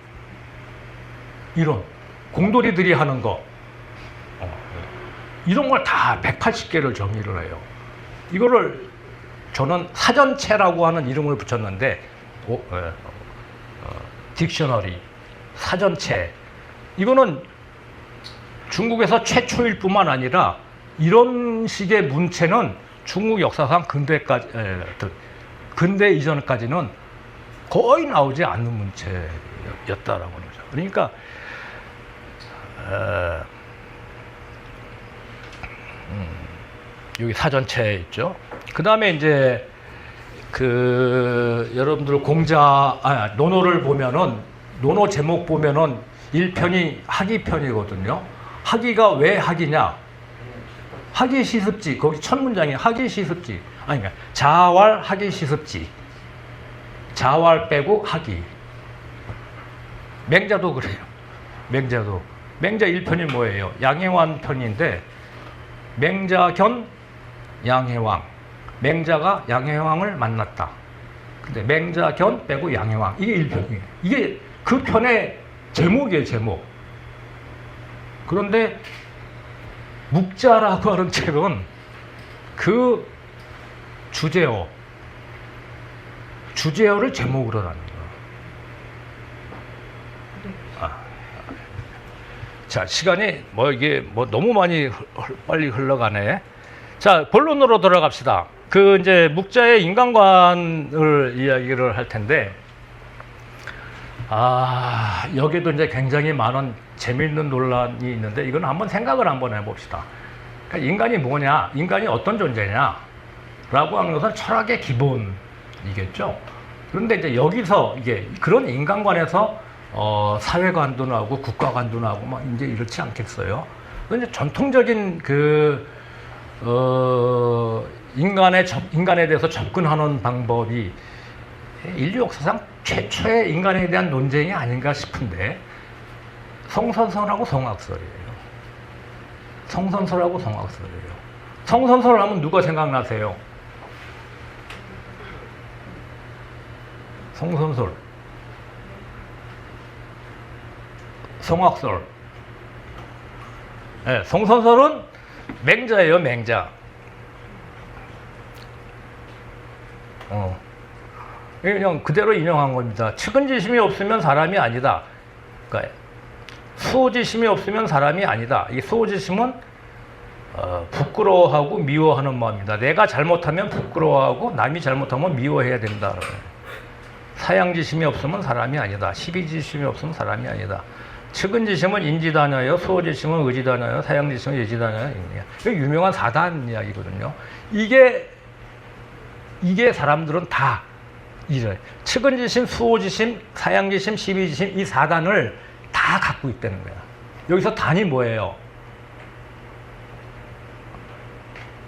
이런 공돌이들이 하는 거 이런 걸 다 180개를 정의를 해요. 이거를 저는 사전체라고 하는 이름을 붙였는데 딕셔너리, 사전체. 이거는 중국에서 최초일 뿐만 아니라 이런 식의 문체는 중국 역사상 근대 이전까지는 거의 나오지 않는 문체였다라고 하는 거죠. 그러니까 여기 사전체 있죠. 그 다음에 이제 여러분들 논어를 보면은 논어 제목 보면은 1편이 학이편이거든요. 학이가 왜 학이냐? 학이 시습지. 거기 첫 문장이 학이 시습지. 그러니까 자활 학이 시습지. 자활 빼고 학이. 맹자도 그래요. 맹자 1편이 뭐예요? 양해왕 편인데 맹자견 양해왕. 맹자가 양해왕을 만났다. 근데 맹자견 빼고 양해왕. 이게 1편이에요. 이게 그 편의 제목이에요, 제목. 그런데 묵자라고 하는 책은 그 주제어를 제목으로 하는 거예요. 자, 시간이 이게 너무 많이 빨리 흘러가네. 자, 본론으로 돌아갑시다. 이제 묵자의 인간관을 이야기를 할 텐데, 여기도 이제 굉장히 많은 재미있는 논란이 있는데, 이건 한번 생각을 한번 해봅시다. 그러니까 인간이 뭐냐, 인간이 어떤 존재냐, 라고 하는 것은 철학의 기본이겠죠. 그런데 이제 여기서 그런 인간관에서 사회관도 나오고 국가관도 나오고 막 이제 이렇지 않겠어요. 이제 전통적인 인간에 대해서 접근하는 방법이 인류 역사상 최초의 인간에 대한 논쟁이 아닌가 싶은데 성선설하고 성악설이에요. 성선설하고 성악설이에요. 성선설 하면 누가 생각나세요? 성선설. 성악설. 네, 성선설은 맹자예요, 맹자. 그냥 그대로 인용한 겁니다. 측은지심이 없으면 사람이 아니다. 그러니까 수호지심이 없으면 사람이 아니다. 이 수호지심은 부끄러워하고 미워하는 마음입니다. 내가 잘못하면 부끄러워하고 남이 잘못하면 미워해야 된다. 사양지심이 없으면 사람이 아니다. 시비지심이 없으면 사람이 아니다. 측은지심은 인지단어예요. 수호지심은 의지단어예요. 사양지심은 예지단어예요. 이게 유명한 4단 이야기거든요. 이게 사람들은 다 이래. 측은지심, 수호지심, 사양지심, 시비지심 이 4단을 다 갖고 있다는 거야. 여기서 단이 뭐예요?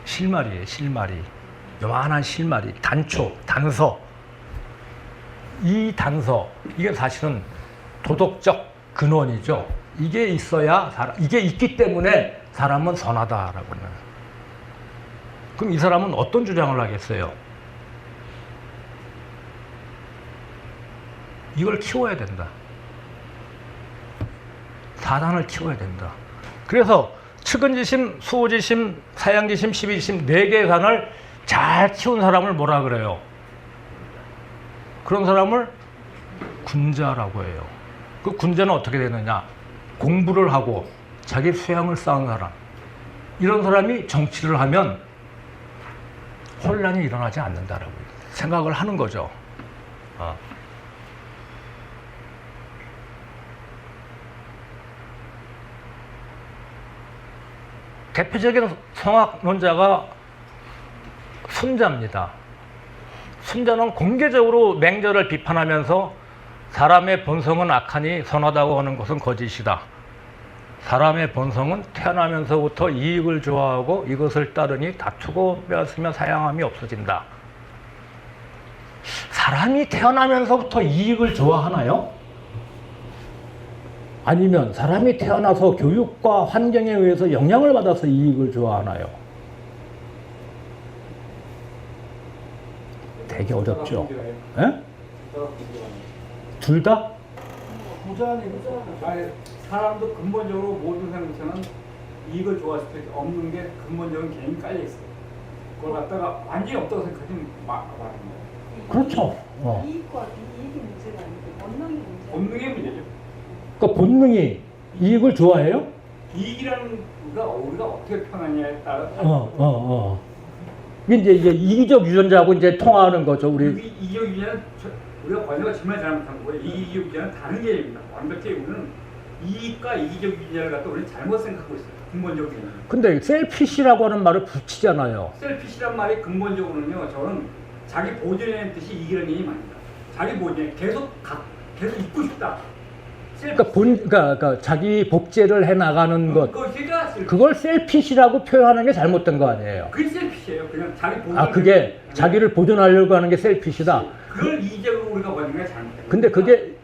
실마리예요. 실마리. 요만한 실마리. 단초, 단서. 이 단서, 이게 사실은 도덕적 근원이죠. 이게 있어야 이게 있기 때문에 사람은 선하다라고 하는. 그럼 이 사람은 어떤 주장을 하겠어요? 이걸 키워야 된다. 4단을 키워야 된다. 그래서 측은지심, 수호지심, 사양지심, 시비지심 4개의 단을 잘 키운 사람을 뭐라 그래요? 그런 사람을 군자라고 해요. 그 군자는 어떻게 되느냐? 공부를 하고 자기 수양을 쌓은 사람. 이런 사람이 정치를 하면 혼란이 일어나지 않는다라고 생각을 하는 거죠. 대표적인 성학론자가 순자입니다. 순자는 공개적으로 맹자를 비판하면서 사람의 본성은 악하니 선하다고 하는 것은 거짓이다. 사람의 본성은 태어나면서부터 이익을 좋아하고 이것을 따르니 다투고 빼앗으며 사양함이 없어진다. 사람이 태어나면서부터 이익을 좋아하나요? 아니면 사람이 태어나서 교육과 환경에 의해서 영향을 받아서 이익을 좋아하나요? 되게 어렵죠. 예? 둘 다? 사람도 근본적으로 모든 생물체는 이익을 좋아할 수도 없는 게 근본적인 개념이 깔려 있어요. 그걸 갖다가 완전히 없다고 생각하지는 말하는 거예요. 그렇죠. 이익과 이익의 문제가 아니고 본능의 문제. 본능의 문제죠. 그러니까 본능이 이익을 좋아해요? 이익이라는 거 우리가 어떻게 표현하냐에 따라. 이제 이기적 유전자하고 이제 통하는 거죠. 우리 이기적 유전자는 우리가 번역을 정말 잘못한 거고요. 이기적 유전자는 다른 개념입니다. 완벽히 우리는 이익과 이기적 유전자를 갖다 우리는 잘못 생각하고 있어요. 근본적으로. 근데 셀피시라고 하는 말을 붙이잖아요. 셀피시란 말이 근본적으로는요. 저는 자기 보존이라는 뜻이 이기는 개념이 아닙니다. 자기 보존, 계속 있고 싶다. 그러니까 자기 복제를 해 나가는 것. 그걸 셀피시라고 표현하는 게 잘못된 거 아니에요? 그게 셀피시예요. 그냥 자기 보존. 그게 자기를 보존하려고 하는 게 셀피시다. 그걸 이기적으로 우리가 보는 게 잘못된. 근데 그게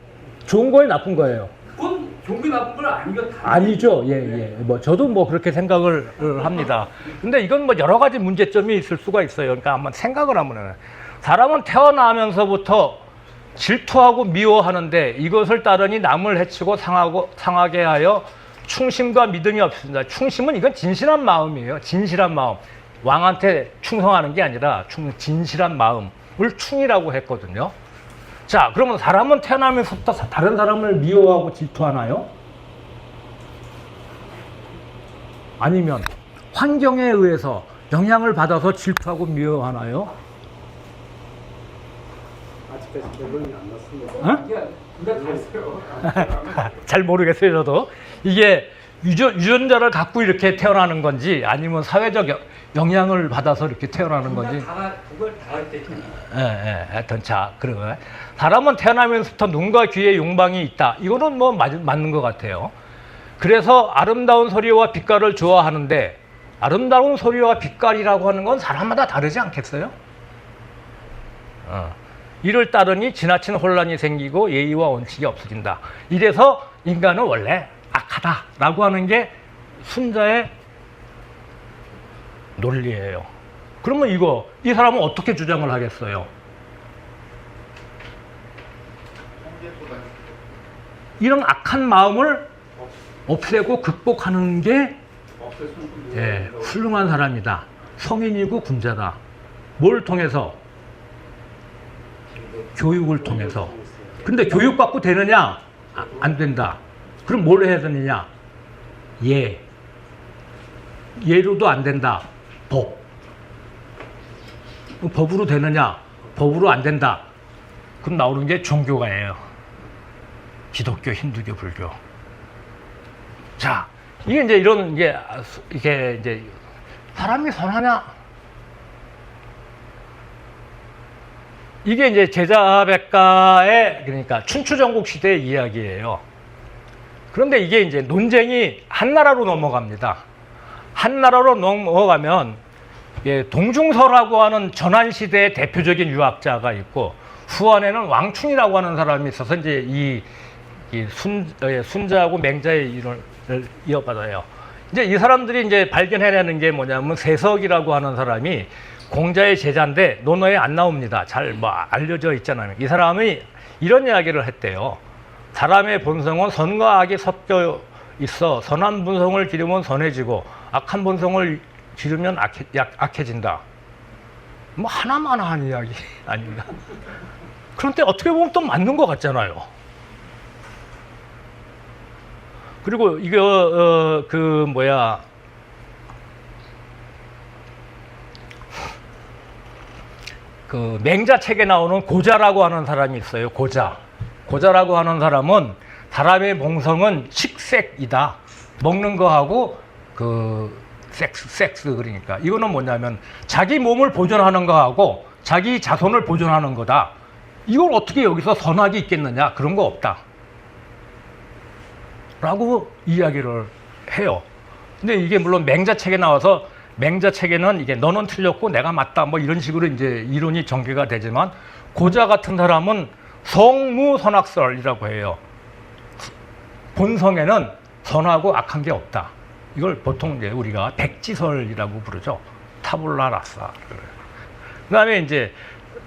좋은 거예요, 나쁜 거예요? 그건 좋은 게 나쁜 건 아니죠. 아니죠. 예. 저도 그렇게 생각을 합니다. 근데 이건 여러 가지 문제점이 있을 수가 있어요. 그러니까 한번 생각을 하면은 사람은 태어나면서부터 질투하고 미워하는데 이것을 따르니 남을 해치고 상하게 하여 충심과 믿음이 없습니다. 충심은 이건 진실한 마음이에요. 진실한 마음. 왕한테 충성하는 게 아니라 진실한 마음을 충이라고 했거든요. 자, 그러면 사람은 태어나면서부터 다른 사람을 미워하고 질투하나요? 아니면 환경에 의해서 영향을 받아서 질투하고 미워하나요? 아직까지 결론이 안 났습니다. 잘 모르겠어요, 저도. 이게 유전자를 갖고 이렇게 태어나는 건지 아니면 사회적 영향을 받아서 이렇게 태어나는 건지. 그걸 다 할 때. 하여튼 그러면 사람은 태어나면서부터 눈과 귀에 용방이 있다. 이거는 맞는 것 같아요. 그래서 아름다운 소리와 빛깔을 좋아하는데 아름다운 소리와 빛깔이라고 하는 건 사람마다 다르지 않겠어요? 이를 따르니 지나친 혼란이 생기고 예의와 원칙이 없어진다. 이래서 인간은 원래 악하다라고 하는 게 순자의 논리예요. 그러면 이 사람은 어떻게 주장을 하겠어요? 이런 악한 마음을 없애고 극복하는 게 훌륭한 사람이다. 성인이고 군자다. 뭘 통해서? 교육을 통해서. 근데 교육받고 되느냐? 안 된다. 그럼 뭘 해야 되느냐? 예로도 안 된다. 법으로 되느냐? 법으로 안 된다. 그럼 나오는 게 종교가예요. 기독교, 힌두교, 불교. 자, 이게 이제 사람이 선하냐? 이게 이제 제자백가의 그러니까 춘추전국 시대의 이야기예요. 그런데 이게 이제 논쟁이 한나라로 넘어갑니다. 한나라로 넘어가면 동중서라고 하는 전환시대의 대표적인 유학자가 있고 후안에는 왕충이라고 하는 사람이 있어서 이제 이 순자하고 맹자의 이론을 이어받아요. 이제 이 사람들이 이제 발견해내는 게 뭐냐면 세석이라고 하는 사람이 공자의 제자인데 논어에 안 나옵니다. 잘 알려져 있잖아요. 이 사람이 이런 이야기를 했대요. 사람의 본성은 선과 악이 섞여 있어 선한 본성을 기르면 선해지고 악한 본성을 기르면 악해진다. 하나만 한 이야기 아닌가? 그런데 어떻게 보면 또 맞는 것 같잖아요. 그리고 이거 그 맹자책에 나오는 고자라고 하는 사람이 있어요. 고자라고 하는 사람은 사람의 몸성은 식색이다. 먹는 거하고 그 섹스 그러니까 이거는 뭐냐면 자기 몸을 보존하는 거하고 자기 자손을 보존하는 거다. 이걸 어떻게 여기서 선악이 있겠느냐? 그런 거 없다. 라고 이야기를 해요. 근데 이게 물론 맹자책에 나와서 맹자책에는 이게 너는 틀렸고 내가 맞다 뭐 이런 식으로 이제 이론이 전개가 되지만 고자 같은 사람은 성무선악설이라고 해요. 본성에는 선하고 악한 게 없다. 이걸 보통 이제 우리가 백지설이라고 부르죠. 타불라 라사. 그다음에 이제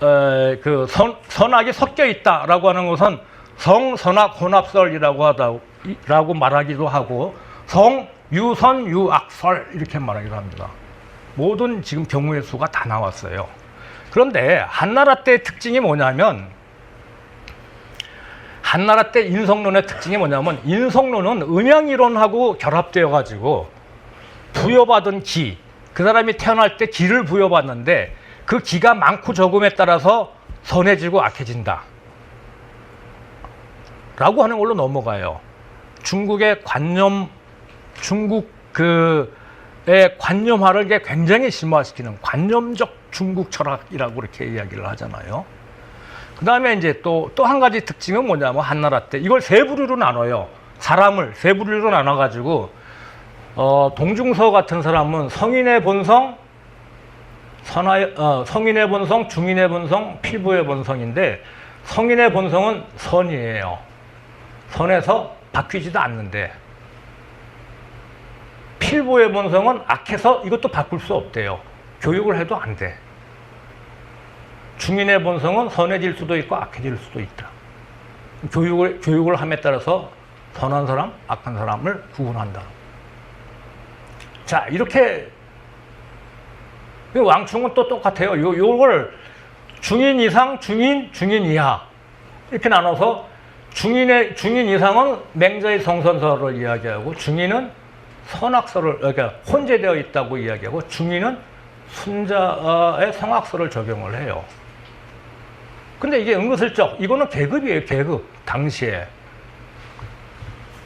그 선악이 섞여 있다라고 하는 것은 성선악 혼합설이라고 말하기도 하고 성유선유악설 이렇게 말하기도 합니다. 모든 지금 경우의 수가 다 나왔어요. 그런데 한나라 때 특징이 뭐냐면 한나라 때 인성론의 특징이 뭐냐면 인성론은 음양이론하고 결합되어 가지고 부여받은 기, 그 사람이 태어날 때 기를 부여받는데 그 기가 많고 적음에 따라서 선해지고 악해진다 라고 하는 걸로 넘어가요. 중국의 관념화를 굉장히 심화시키는 관념적 중국 철학이라고 그렇게 이야기를 하잖아요. 그 다음에 이제 또 한 가지 특징은 뭐냐면 한나라 때 이걸 세 부류로 나눠요. 사람을 세 부류로 나눠가지고 동중서 같은 사람은 성인의 본성, 성인의 본성, 중인의 본성, 필부의 본성인데 성인의 본성은 선이에요. 선에서 바뀌지도 않는데 필부의 본성은 악해서 이것도 바꿀 수 없대요. 교육을 해도 안 돼. 중인의 본성은 선해질 수도 있고 악해질 수도 있다. 교육을 함에 따라서 선한 사람, 악한 사람을 구분한다. 자, 이렇게 왕충은 또 똑같아요. 요걸 중인 이상, 중인 이하 이렇게 나눠서 중인 이상은 맹자의 성선설을 이야기하고 중인은 선악설을 그러니까 혼재되어 있다고 이야기하고 중인은 순자의 성악설을 적용을 해요. 근데 이게 은근슬쩍 이거는 계급이에요. 계급. 당시에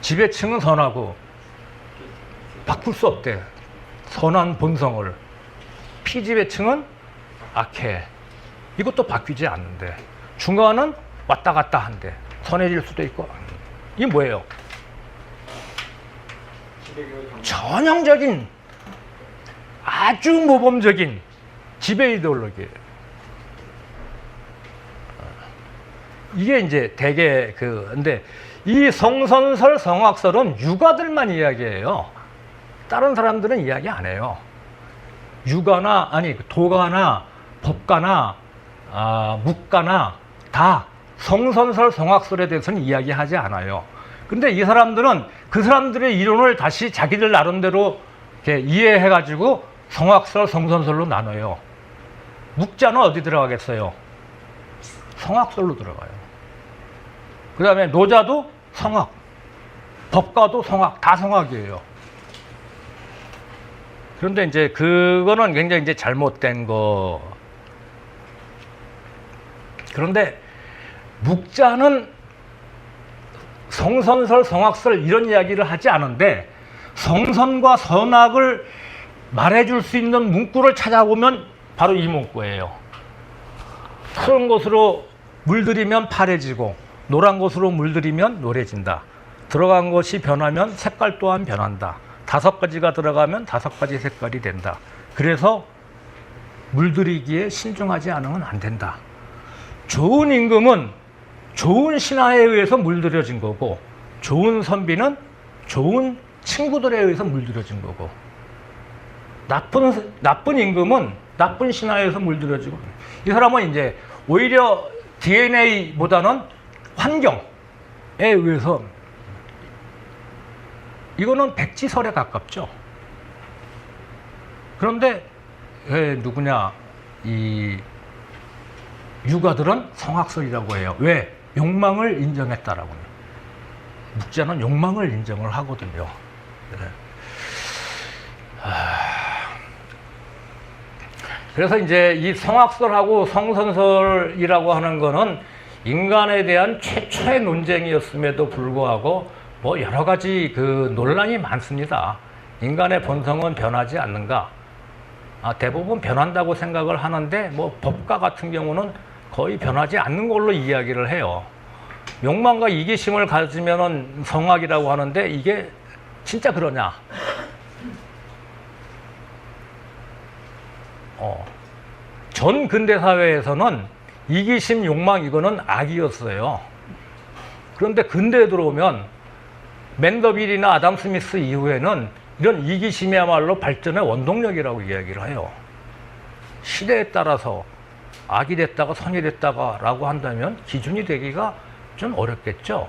지배층은 선하고 바꿀 수 없대. 선한 본성을. 피지배층은 악해. 이것도 바뀌지 않는데 중간은 왔다 갔다 한대. 선해질 수도 있고. 이게 뭐예요? 전형적인 아주 모범적인 지배 이데올로기예요. 이게 이제 대개 근데 이 성선설, 성악설은 유가들만 이야기해요. 다른 사람들은 이야기 안 해요. 유가나, 도가나, 법가나, 묵가나 다 성선설, 성악설에 대해서는 이야기하지 않아요. 근데 이 사람들은 그 사람들의 이론을 다시 자기들 나름대로 이렇게 이해해가지고 성악설, 성선설로 나눠요. 묵자는 어디 들어가겠어요? 성악설로 들어가요. 그 다음에 노자도 성악, 법가도 성악, 다 성악이에요. 그런데 이제 그거는 굉장히 이제 잘못된 거. 그런데 묵자는 성선설, 성악설 이런 이야기를 하지 않은데 성선과 선악을 말해줄 수 있는 문구를 찾아보면 바로 이 문구예요. 푸른 곳으로 물들이면 파래지고 노란 곳으로 물들이면 노래진다. 들어간 것이 변하면 색깔 또한 변한다. 5가지가 들어가면 5가지 색깔이 된다. 그래서 물들이기에 신중하지 않으면 안 된다. 좋은 임금은 좋은 신하에 의해서 물들여진 거고 좋은 선비는 좋은 친구들에 의해서 물들여진 거고 나쁜 임금은 나쁜 신하에 의해서 물들여지고 이 사람은 이제 오히려 DNA보다는 환경에 의해서 이거는 백지설에 가깝죠. 그런데 누구냐 이 유가들은 성악설이라고 해요. 왜? 욕망을 인정했다라고. 묵자는 욕망을 인정을 하거든요. 네. 그래서 이제 이 성악설하고 성선설이라고 하는 거는 인간에 대한 최초의 논쟁이었음에도 불구하고 뭐 여러 가지 그 논란이 많습니다. 인간의 본성은 변하지 않는가? 대부분 변한다고 생각을 하는데 뭐 법과 같은 경우는 거의 변하지 않는 걸로 이야기를 해요. 욕망과 이기심을 가지면은 성악이라고 하는데 이게 진짜 그러냐? 전 근대 사회에서는 이기심, 욕망 이거는 악이었어요. 그런데 근대에 들어오면 맨더빌이나 아담 스미스 이후에는 이런 이기심이야말로 발전의 원동력이라고 이야기를 해요. 시대에 따라서 악이 됐다가 선이 됐다가 라고 한다면 기준이 되기가 좀 어렵겠죠.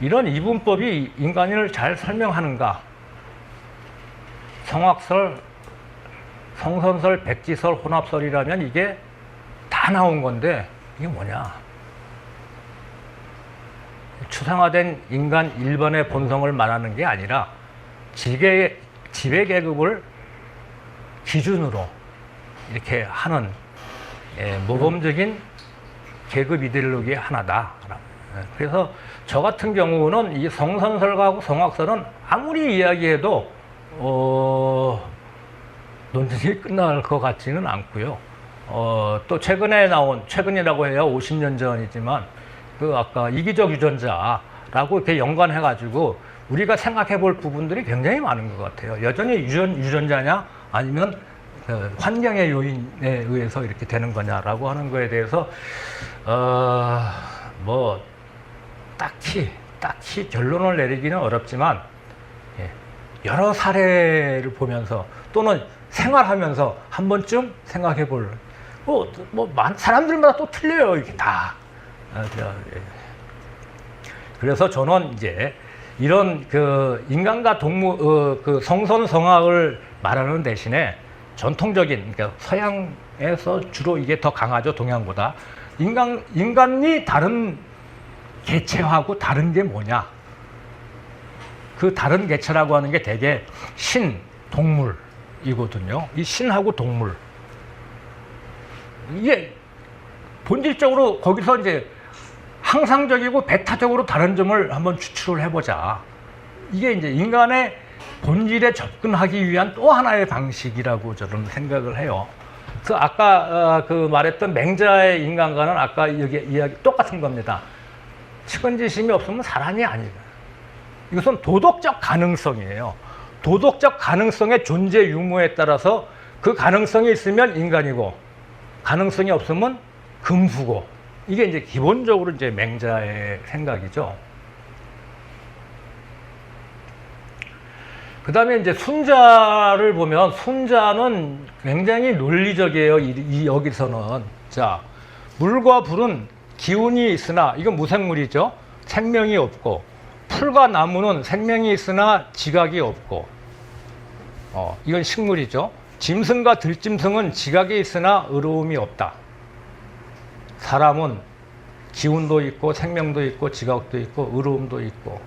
이런 이분법이 인간을 잘 설명하는가? 성악설, 성선설, 백지설, 혼합설이라면 이게 다 나온 건데 이게 뭐냐? 추상화된 인간 일반의 본성을 말하는 게 아니라 지배계급을 기준으로 이렇게 하는 모범적인 계급 이데올로기의 하나다. 그래서 저 같은 경우는 이 성선설하고 성악설은 아무리 이야기해도 논쟁이 끝날 것 같지는 않고요. 또 최근에 나온, 최근이라고 해야 50년 전이지만 그 아까 이기적 유전자라고 이렇게 연관해가지고 우리가 생각해 볼 부분들이 굉장히 많은 것 같아요. 여전히 유전자냐 아니면 그 환경의 요인에 의해서 이렇게 되는 거냐라고 하는 거에 대해서 뭐 딱히 결론을 내리기는 어렵지만 여러 사례를 보면서 또는 생활하면서 한 번쯤 생각해 볼 사람들마다 또 틀려요, 이게 다. 그래서 저는 이제 이런 그 인간과 동물, 그 성선성악을 말하는 대신에 전통적인, 그러니까 서양에서 주로 이게 더 강하죠, 동양보다. 인간이 다른 개체하고 다른 게 뭐냐? 그 다른 개체라고 하는 게 대개 신, 동물이거든요. 이 신하고 동물. 이게 본질적으로 거기서 이제 항상적이고 배타적으로 다른 점을 한번 추출을 해보자. 이게 이제 인간의 본질에 접근하기 위한 또 하나의 방식이라고 저는 생각을 해요. 그래서 아까 그 말했던 맹자의 인간과는 아까 여기 이야기 똑같은 겁니다. 측은지심이 없으면 사람이 아니다. 이것은 도덕적 가능성이에요. 도덕적 가능성의 존재 유무에 따라서 그 가능성이 있으면 인간이고 가능성이 없으면 금수고, 이게 이제 기본적으로 이제 맹자의 생각이죠. 그 다음에 이제 순자를 보면 순자는 굉장히 논리적이에요. 여기서는. 자, 물과 불은 기운이 있으나 이건 무생물이죠. 생명이 없고, 풀과 나무는 생명이 있으나 지각이 없고, 이건 식물이죠. 짐승과 들짐승은 지각이 있으나 의로움이 없다. 사람은 기운도 있고 생명도 있고 지각도 있고 의로움도 있고,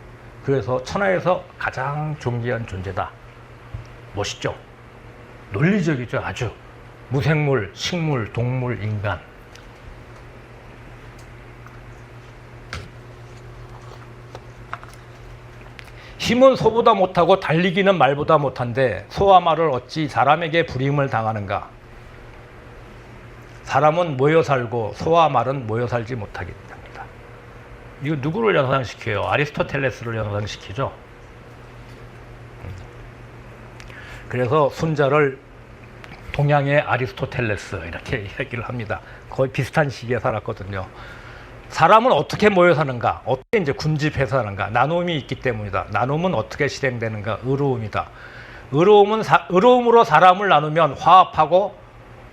그래서 천하에서 가장 존귀한 존재다. 멋있죠? 논리적이죠, 아주. 무생물, 식물, 동물, 인간. 힘은 소보다 못하고 달리기는 말보다 못한데 소와 말을 어찌 사람에게 불임을 당하는가? 사람은 모여 살고 소와 말은 모여 살지 못하게 됩니다. 이거 누구를 연상시켜요? 아리스토텔레스를 연상시키죠. 그래서 순자를 동양의 아리스토텔레스 이렇게 이야기를 합니다. 거의 비슷한 시기에 살았거든요. 사람은 어떻게 모여 사는가? 어떻게 이제 군집해서 사는가? 나눔이 있기 때문이다. 나눔은 어떻게 실행되는가? 의로움이다. 의로움으로 사람을 나누면 화합하고,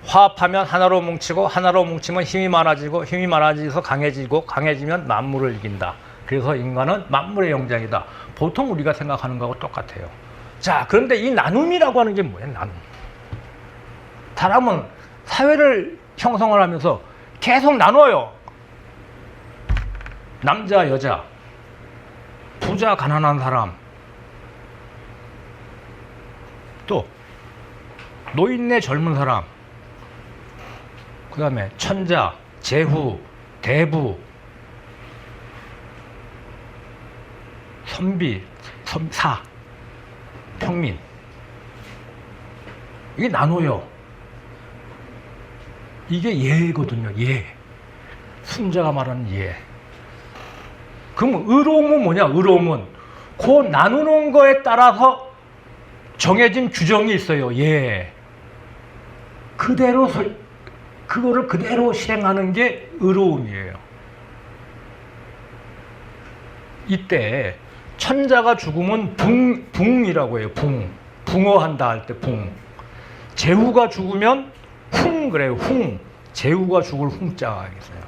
화합하면 하나로 뭉치고, 하나로 뭉치면 힘이 많아지고, 힘이 많아져서 강해지고, 강해지면 만물을 이긴다. 그래서 인간은 만물의 영장이다. 보통 우리가 생각하는 거하고 똑같아요. 자, 그런데 이 나눔이라고 하는 게 뭐예요? 나눔. 사람은 사회를 형성을 하면서 계속 나눠요. 남자, 여자, 부자, 가난한 사람, 또 노인네, 젊은 사람, 그 다음에 천자, 제후, 대부, 선비, 사, 평민. 이게 나눠요. 이게 예거든요. 예. 순자가 말하는 예. 그럼 의로움은 뭐냐? 의로움은 그 나누는 거에 따라서 정해진 규정이 있어요. 예. 그거를 그대로 실행하는 게 의로움이에요. 이때 천자가 죽으면 붕이라고 해요. 붕어한다 할 때 붕. 제후가 죽으면 흉 그래요. 흉. 제후가 죽을 흉자가 있어요.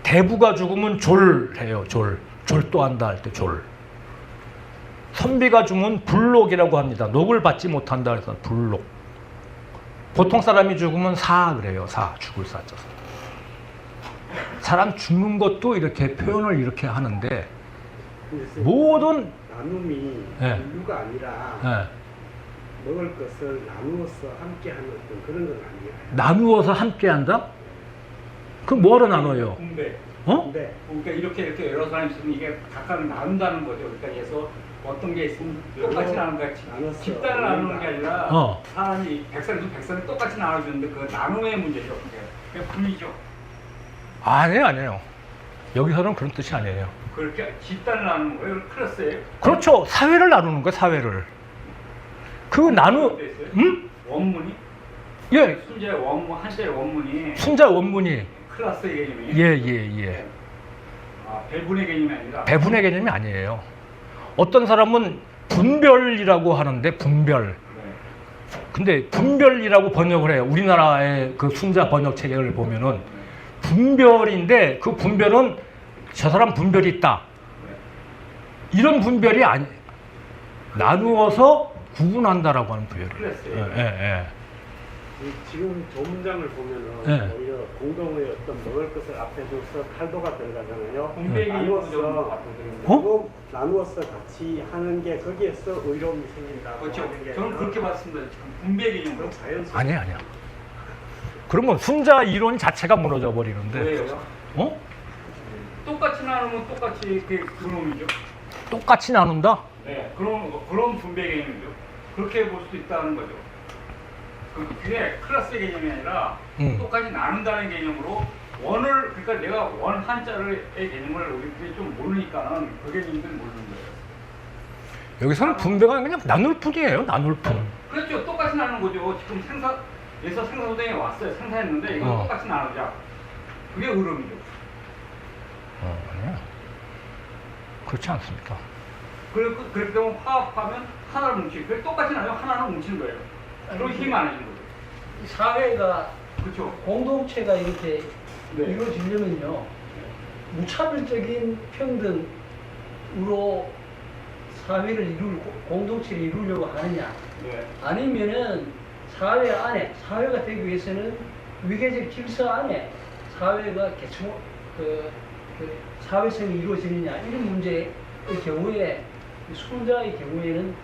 대부가 죽으면 졸해요. 졸도한다 할 때 졸. 선비가 죽으면 불록이라고 합니다. 녹을 받지 못한다 해서 불록. 보통 사람이 죽으면 사 그래요. 사. 죽을 사자서. 사람 죽는 것도 이렇게 표현을 이렇게 하는데 모든 나눔이 네. 분류가 아니라 네. 먹을 것을 나누어서 함께하는 어떤 그런 건 아니에요. 나누어서 함께한다? 그럼 뭐하러 나눠요? 분배. 어? 근데 그러니까 이렇게 여러 사람이 있으면 이게 각각 나눈다는 거죠. 그러니까 그래서 어떤 게 있으면 똑같이 나누는 거야. 나눴어. 집단을 나누는 게 아니라 어. 사람이 100살이면 똑같이 나눠주는데 그 나눔의 문제죠. 그게 분이죠. 아니에요. 여기서는 그런 뜻이 아니에요. 그렇게 집단을 나누는 거예요. 클래스예요. 그렇죠. 사회를 나누는 거예요. 사회를. 그 응? 원문이? 예. 순자의 원문, 한자의 원문이 순자 원문이 클래스의 개념이에요. 예. 아, 배분의 개념이 아니라 배분의 개념이 아니에요. 어떤 사람은 분별이라고 하는데 분별. 네. 근데 분별이라고 번역을 해요. 우리나라의 그 순자 번역 체계를 보면은 분별인데 그 분별은 저 사람 분별이 있다. 이런 분별이 아니. 나누어서 구분한다라고 하는 분별이에요. 클래스예요. 예. 지금 저 문장을 보면은 네. 오히려 공동의 어떤 먹을 것을 앞에 둬서 탈도가 들어가잖아요. 분배기 나누어서 나누어서 같이 하는 게 거기에서 의로움이 생긴다. 그렇죠. 하는 게 저는 그렇게 봤습니다. 지금 분배 개념으로. 그건 자연스러워. 아니야. 그러면 순자 이론 자체가 무너져 버리는데. 왜요? 어? 똑같이 나누면 똑같이 그놈이죠. 똑같이 나눈다? 네, 그런 분배 개념이죠. 그렇게 볼 수도 있다는 거죠. 그게 클래스의 개념이 아니라 똑같이 나눈다는 개념으로 그러니까 내가 원 한자의 개념을 우리들이 좀 모르니까는 그 개념들 모르는 거예요. 여기서는 분배가 그냥 나눌 뿐이에요. 나눌 뿐. 그렇죠. 똑같이 나누는 거죠. 지금 생산 소동에 왔어요. 생산했는데 이거 똑같이 나누자. 그게 의로움이죠. 아니야. 그렇지 않습니까? 그렇게 되면 화합하면 하나를 뭉치고 그게 똑같이 나누면 하나는 뭉치는 거예요. 그럼 힘이 안 해지는 거죠. 사회가 그렇죠. 공동체가 이렇게 네. 이루어지려면요 무차별적인 평등으로 사회를 공동체를 이루려고 하느냐 네. 아니면은 사회 안에 사회가 되기 위해서는 위계적 질서 안에 사회가 사회성이 이루어지느냐 이런 문제의 경우에 순자의 경우에는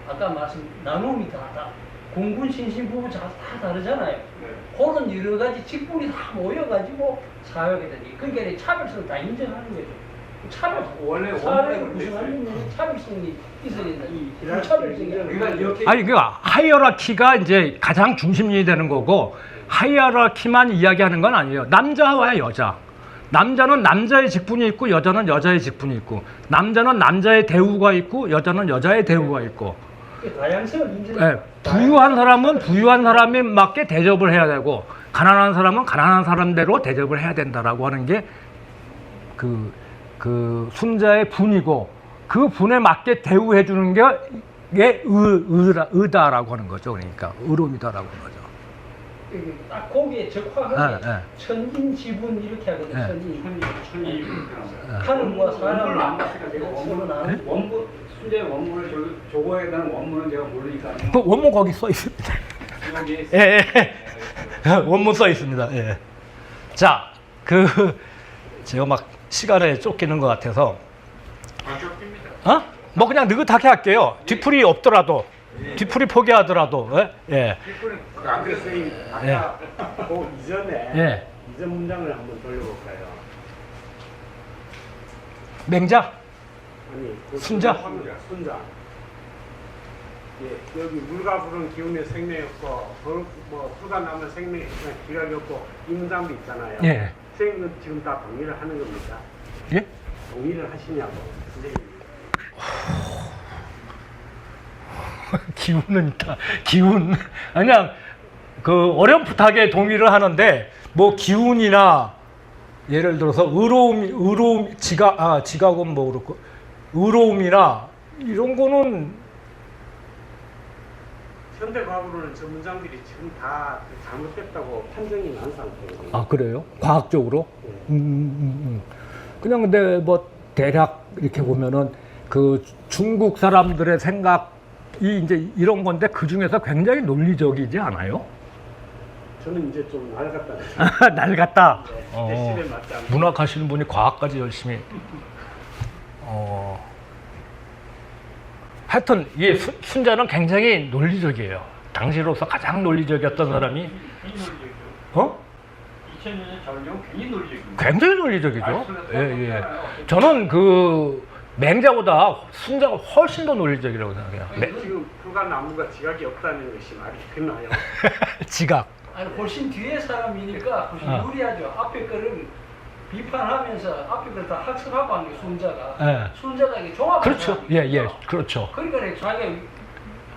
아까 말씀 나눔이 다 공군 신신 부부 다 다르잖아요. 네. 그런 여러 가지 직분이 다 모여가지고 사회가 되니 그러니까 차별성을 다 인정하는 거죠. 원래 사회를 원문에 구성하려면 차별성이 있어야 된다. 이 히라르키 차별성이 그러니까 이렇게 하이어라키가 이제 가장 중심이 되는 거고 하이어라키만 이야기하는 건 아니에요. 남자와 여자. 남자는 남자의 직분이 있고 여자는 여자의 직분이 있고 남자는 남자의 대우가 있고 여자는 여자의 대우가 있고 다양성을 인정해. 네, 부유한 사람은 부유한 사람에 맞게 대접을 해야 되고 가난한 사람은 가난한 사람대로 대접을 해야 된다라고 하는 게 그 순자의 분이고 그 분에 맞게 대우해 주는 게 의다라고 하는 거죠. 그러니까 의로움이다라고 하는 거죠. 딱 거기에 적화하게 네. 천인지분 이렇게 하거든요. 네. 천이 하늘과 사람을 원문을 안 봤으니까 제가 서로 나누고 원문 순자의 원문을 저거에 대한 원문은 제가 모르니까 그 원문 거기 써 있습니다. 여기 예. 원문 써 있습니다. 예. 자, 제가 막 시간에 쫓기는 것 같아서, 뭐 그냥 느긋하게 할게요. 뒤풀이 없더라도, 뒤풀이 포기하더라도, 예. 안 그랬어요. 아까 그 이전에 예. 이전 문장을 한번 돌려볼까요? 맹자? 아니, 그 순자? 순자. 예, 여기 물과 불은 기운의 생명이었고, 뭐 불과 나면 생명이 기력이 없고 이 문장도 있잖아요. 예. 선생님은 지금 다 동의를 하는 겁니까? 예? 동의를 하시냐고 선생님. 기운은 있다. 기운. 그냥 어렴풋하게 동의를 하는데, 뭐 기운이나 예를 들어서 지각은 뭐 그렇고, 의로움이나 이런 거는 현대 과학으로는 저 문장들이 지금 다 잘못됐다고 판정이 난 상태예요. 아, 그래요? 과학적으로? 그냥 근데 뭐 대략 이렇게 보면은 그 중국 사람들의 생각이 이제 이런 건데 그 중에서 굉장히 논리적이지 않아요? 저는 이제 좀 낡았다. 낡았다. 내 시대에 맞지 않고. 문학하시는 분이 과학까지 열심히. 하여튼 이 순자는 굉장히 논리적이에요. 당시로서 가장 논리적이었던 사람이 굉장히 논리적이죠. 2000년의 전쟁은 굉장히 논리적입니다. 굉장히 논리적이죠. 예. 저는 맹자보다 순자가 훨씬 더 논리적이라고 생각해요. 지금 풀과 나무가 지각이 없다는 것이 말이 되나요? 지각. 아니 훨씬 뒤에 사람이니까 훨씬 유리하죠. 앞에 거를 비판하면서 앞에 걸 다 학습하고 하는 게 순자가. 예. 순자가 이게 종합. 그렇죠. 예. 그렇죠. 그러니까 자기가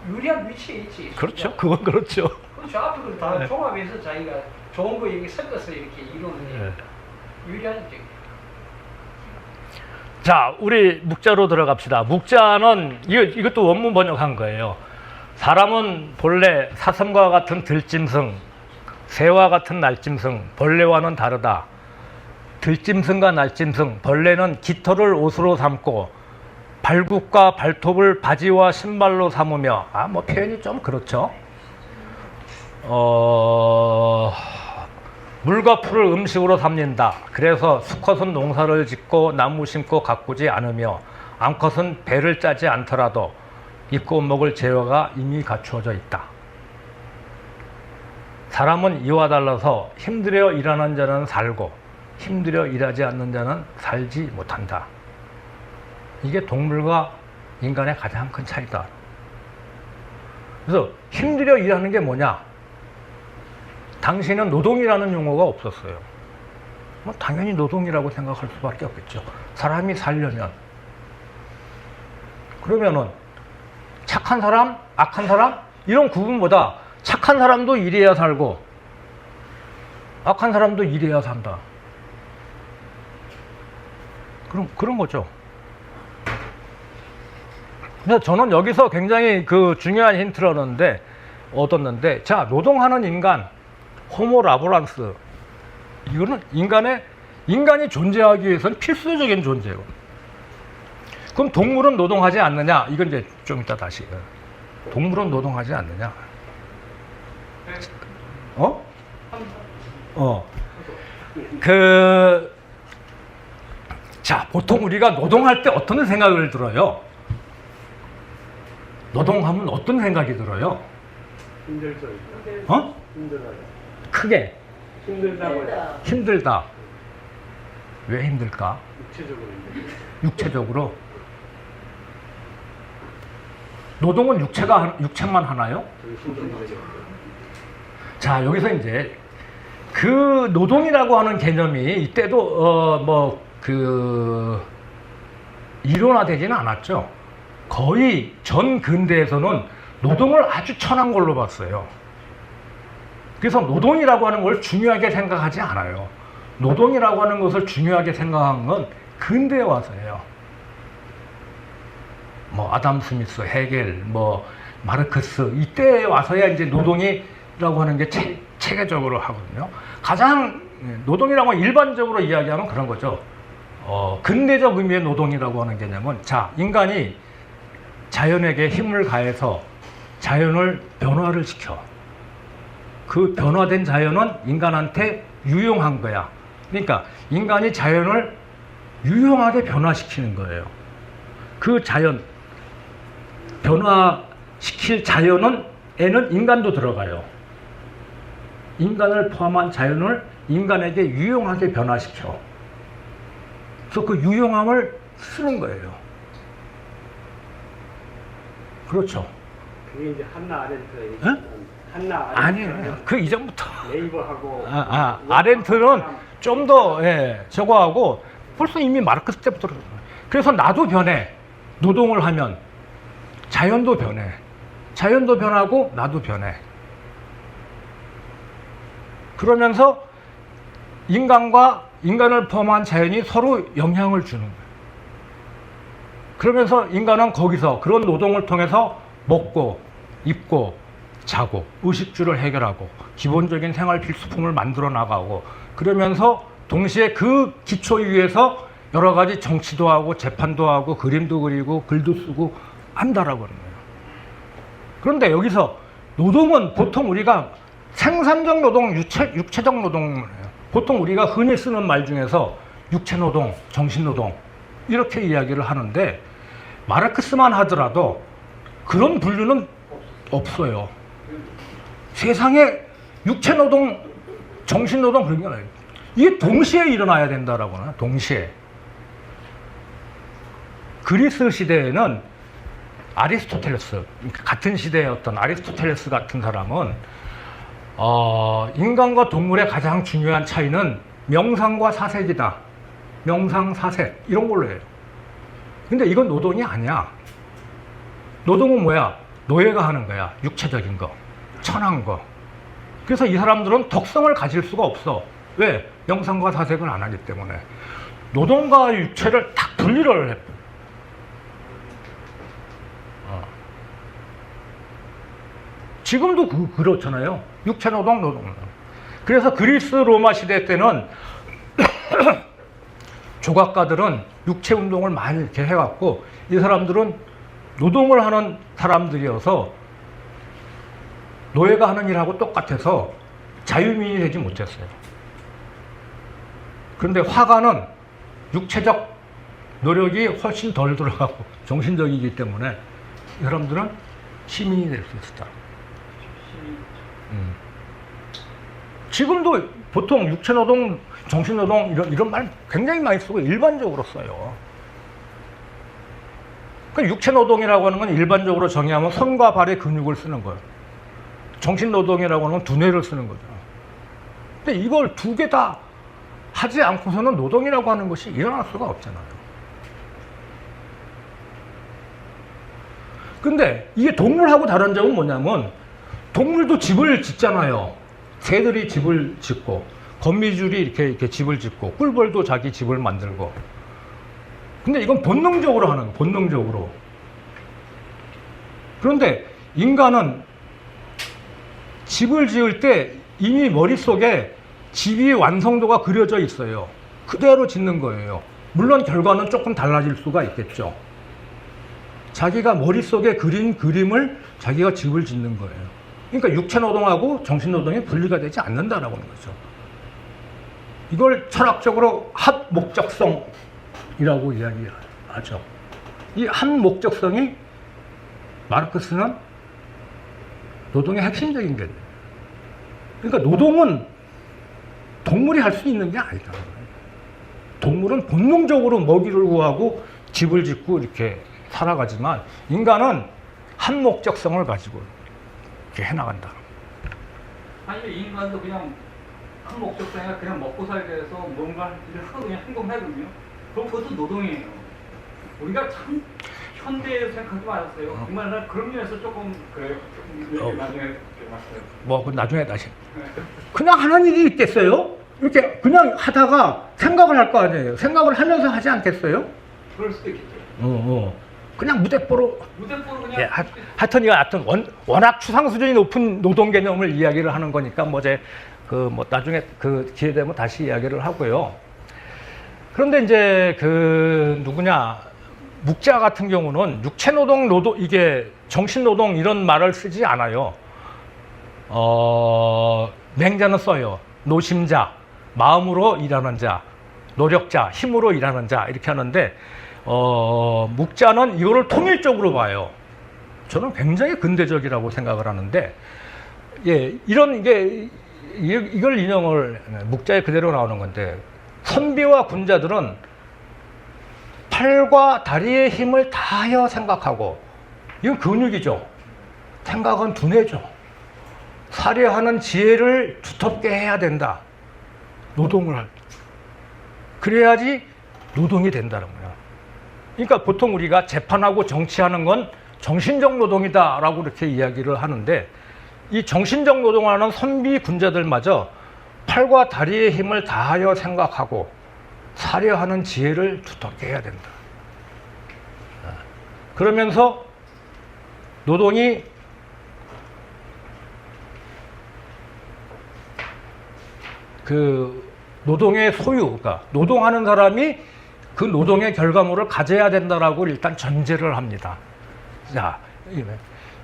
유리한 위치에 있지. 그렇죠. 순자가. 그건 그렇죠. 그렇죠. 앞에 걸 다 네. 종합해서 자기가 좋은 거 이렇게 섞어서 이렇게 이루는 예. 유리하죠. 자, 우리 묵자로 들어갑시다. 묵자는 이것도 원문 번역한 거예요. 사람은 본래 사슴과 같은 들짐승, 새와 같은 날짐승, 벌레와는 다르다. 들짐승과 날짐승, 벌레는 깃털을 옷으로 삼고 발굽과 발톱을 바지와 신발로 삼으며, 뭐 표현이 좀 그렇죠. 물과 풀을 음식으로 삼는다. 그래서 수컷은 농사를 짓고 나무 심고 가꾸지 않으며 암컷은 배를 짜지 않더라도 입고 먹을 재화가 이미 갖추어져 있다. 사람은 이와 달라서 힘들여 일하는 자는 살고 힘들여 일하지 않는 자는 살지 못한다. 이게 동물과 인간의 가장 큰 차이다. 그래서 힘들여 일하는 게 뭐냐? 당시에는 노동이라는 용어가 없었어요. 뭐 당연히 노동이라고 생각할 수밖에 없겠죠. 사람이 살려면. 그러면은 착한 사람, 악한 사람 이런 구분보다 착한 사람도 일해야 살고 악한 사람도 일해야 산다. 그런 거죠. 그래서 저는 여기서 굉장히 중요한 힌트를 얻었는데, 자, 노동하는 인간, 호모 라보란스. 이거는 인간이 존재하기 위해서는 필수적인 존재고. 그럼 동물은 노동하지 않느냐? 이건 이제 좀 이따 다시. 동물은 노동하지 않느냐? 자, 보통 우리가 노동할 때 어떤 생각을 들어요? 노동하면 어떤 생각이 들어요? 힘들죠. 힘들어요. 크게. 힘들다고요. 힘들다. 왜 힘들까? 육체적으로 힘들죠. 육체적으로. 노동은 육체만 하나요? 정신도 힘들죠. 자, 여기서 이제 그 노동이라고 하는 개념이 이때도 이론화되지는 않았죠. 거의 전 근대에서는 노동을 아주 천한 걸로 봤어요. 그래서 노동이라고 하는 걸 중요하게 생각하지 않아요. 노동이라고 하는 것을 중요하게 생각한 건 근대에 와서예요. 뭐 아담 스미스, 헤겔, 뭐 마르크스 이때에 와서야 이제 노동이라고 하는 게 체계적으로 하거든요. 가장 노동이라고 일반적으로 이야기하면 그런 거죠. 근대적 의미의 노동이라고 하는 개념은, 자, 인간이 자연에게 힘을 가해서 자연을 변화를 시켜. 그 변화된 자연은 인간한테 유용한 거야. 그러니까 인간이 자연을 유용하게 변화시키는 거예요. 그 자연, 변화시킬 자연은 에는 인간도 들어가요. 인간을 포함한 자연을 인간에게 유용하게 변화시켜. 그래서 그 유용함을 쓰는 거예요. 그렇죠. 그게 이제 한나 아렌트가 에? 얘기하는 한나 아렌트 아니에요. 그 이전부터. 네이버하고 아렌트는 좀 더, 저거하고 벌써 이미 마르크스 때부터. 그래서 나도 변해. 노동을 하면. 자연도 변해. 자연도 변하고 나도 변해. 그러면서 인간과 인간을 포함한 자연이 서로 영향을 주는 거예요. 그러면서 인간은 거기서 그런 노동을 통해서 먹고 입고 자고 의식주를 해결하고 기본적인 생활 필수품을 만들어 나가고 그러면서 동시에 그 기초 위에서 여러 가지 정치도 하고 재판도 하고 그림도 그리고 글도 쓰고 한다라고 하는 거예요. 그런데 여기서 노동은 보통 우리가 생산적 노동, 육체적 노동을 해요. 보통 우리가 흔히 쓰는 말 중에서 육체 노동, 정신 노동 이렇게 이야기를 하는데 마르크스만 하더라도 그런 분류는 없어요. 세상에 육체 노동, 정신 노동 그런 게 아니에요. 이게 동시에 일어나야 된다라고 하나? 동시에. 그리스 시대에는 아리스토텔레스, 같은 시대의 어떤 아리스토텔레스 같은 사람은 인간과 동물의 가장 중요한 차이는 명상과 사색이다. 명상, 사색 이런 걸로 해요. 근데 이건 노동이 아니야. 노동은 뭐야? 노예가 하는 거야. 육체적인 거, 천한 거. 그래서 이 사람들은 덕성을 가질 수가 없어. 왜? 명상과 사색을 안 하기 때문에. 노동과 육체를 딱 분리를 해. 지금도 그렇잖아요. 육체 노동, 노동. 그래서 그리스 로마 시대 때는 조각가들은 육체 운동을 많이 이렇게 해갖고 이 사람들은 노동을 하는 사람들이어서 노예가 하는 일하고 똑같아서 자유민이 되지 못했어요. 그런데 화가는 육체적 노력이 훨씬 덜 들어가고 정신적이기 때문에 이 사람들은 시민이 될 수 있었다. 지금도 보통 육체노동, 정신노동 이런 말 굉장히 많이 쓰고 일반적으로 써요. 그러니까 육체노동이라고 하는 건 일반적으로 정의하면 손과 발의 근육을 쓰는 거예요. 정신노동이라고 하는 건 두뇌를 쓰는 거죠. 근데 이걸 두 개 다 하지 않고서는 노동이라고 하는 것이 일어날 수가 없잖아요. 근데 이게 동물하고 다른 점은 뭐냐면 동물도 집을 짓잖아요. 새들이 집을 짓고 거미줄이 이렇게 집을 짓고 꿀벌도 자기 집을 만들고. 근데 이건 본능적으로 하는 거예요. 본능적으로. 그런데 인간은 집을 지을 때 이미 머릿속에 집이 완성도가 그려져 있어요. 그대로 짓는 거예요. 물론 결과는 조금 달라질 수가 있겠죠. 자기가 머릿속에 그린 그림을 자기가 집을 짓는 거예요. 그러니까 육체노동하고 정신노동이 분리가 되지 않는다라고 하는 거죠. 이걸 철학적으로 한 목적성이라고 이야기하죠. 이 한 목적성이 마르크스는 노동의 핵심적인 게. 그러니까 노동은 동물이 할 수 있는 게 아니다. 동물은 본능적으로 먹이를 구하고 집을 짓고 이렇게 살아가지만 인간은 한 목적성을 가지고 이렇게 해나간다. 아니면 인간도 그냥 한 목적성이 그냥 먹고 살기 위해서 뭔가 일을 하고 그냥 행동하거든요. 그럼 그것도 노동이에요. 우리가 참 현대에 생각하지 말았어요. 정말 난 그런 면에서 조금 그래요. 조금 나중에 말씀. 뭐 나중에 다시. 그냥 하는 일이 있겠어요? 이렇게 그냥 하다가 생각을 할 거 아니에요. 생각을 하면서 하지 않겠어요? 그럴 수도 있겠죠. 그냥 무대뽀로. 무대포로 그냥. 예, 하여튼 이거 워낙 추상 수준이 높은 노동 개념을 이야기를 하는 거니까 나중에 기회 되면 다시 이야기를 하고요. 그런데 이제 묵자 같은 경우는 육체노동, 이게 정신노동 이런 말을 쓰지 않아요. 맹자는 써요. 노심자, 마음으로 일하는 자, 노력자, 힘으로 일하는 자 이렇게 하는데 묵자는 이거를 통일적으로 봐요. 저는 굉장히 근대적이라고 생각을 하는데 예, 이걸 인용을 묵자에 그대로 나오는 건데 선비와 군자들은 팔과 다리의 힘을 다하여 생각하고 이건 근육이죠. 생각은 두뇌죠. 살해하는 지혜를 두텁게 해야 된다. 노동을 할 때. 그래야지 노동이 된다는 거야. 그러니까 보통 우리가 재판하고 정치하는 건 정신적 노동이다라고 이렇게 이야기를 하는데 이 정신적 노동하는 선비 군자들마저 팔과 다리의 힘을 다하여 생각하고 살해하는 지혜를 두텁게 해야 된다. 그러면서 노동이 그 노동의 소유, 그러니까 노동하는 사람이 그 노동의 결과물을 가져야 된다라고 일단 전제를 합니다. 자,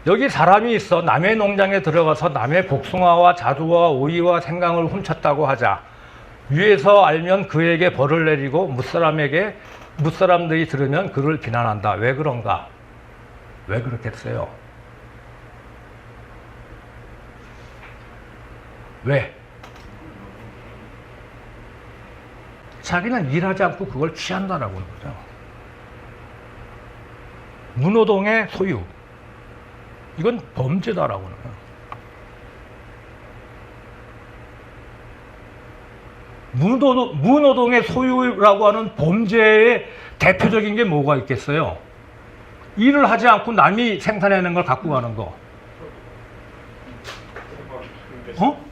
여기 사람이 있어 남의 농장에 들어가서 남의 복숭아와 자두와 오이와 생강을 훔쳤다고 하자. 위에서 알면 그에게 벌을 내리고 무사람들이 들으면 그를 비난한다. 왜 그런가? 왜 그렇겠어요? 왜? 자기는 일하지 않고 그걸 취한다라고 하는 거죠. 무노동의 소유. 이건 범죄다라고 하는 거예요. 무노동의 소유라고 하는 범죄의 대표적인 게 뭐가 있겠어요? 일을 하지 않고 남이 생산해낸 걸 갖고 가는 거. 어?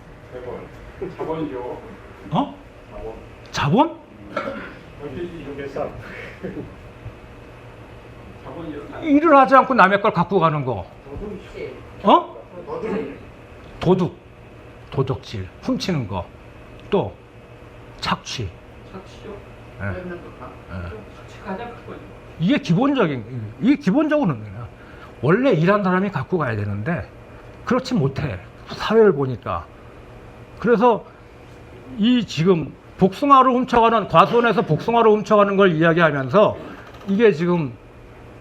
자본이죠. 어? 자본? 일을 하지 않고 남의 걸 갖고 가는 거. 어? 도둑질, 훔치는 거. 또 착취. 착취죠. 예. 착취 가장 큰 거죠. 이게 기본적으로는 거야. 원래 일한 사람이 갖고 가야 되는데 그렇지 못해. 사회를 보니까. 그래서 이 지금 복숭아를 훔쳐가는, 과수원에서 복숭아를 훔쳐가는 걸 이야기하면서 이게 지금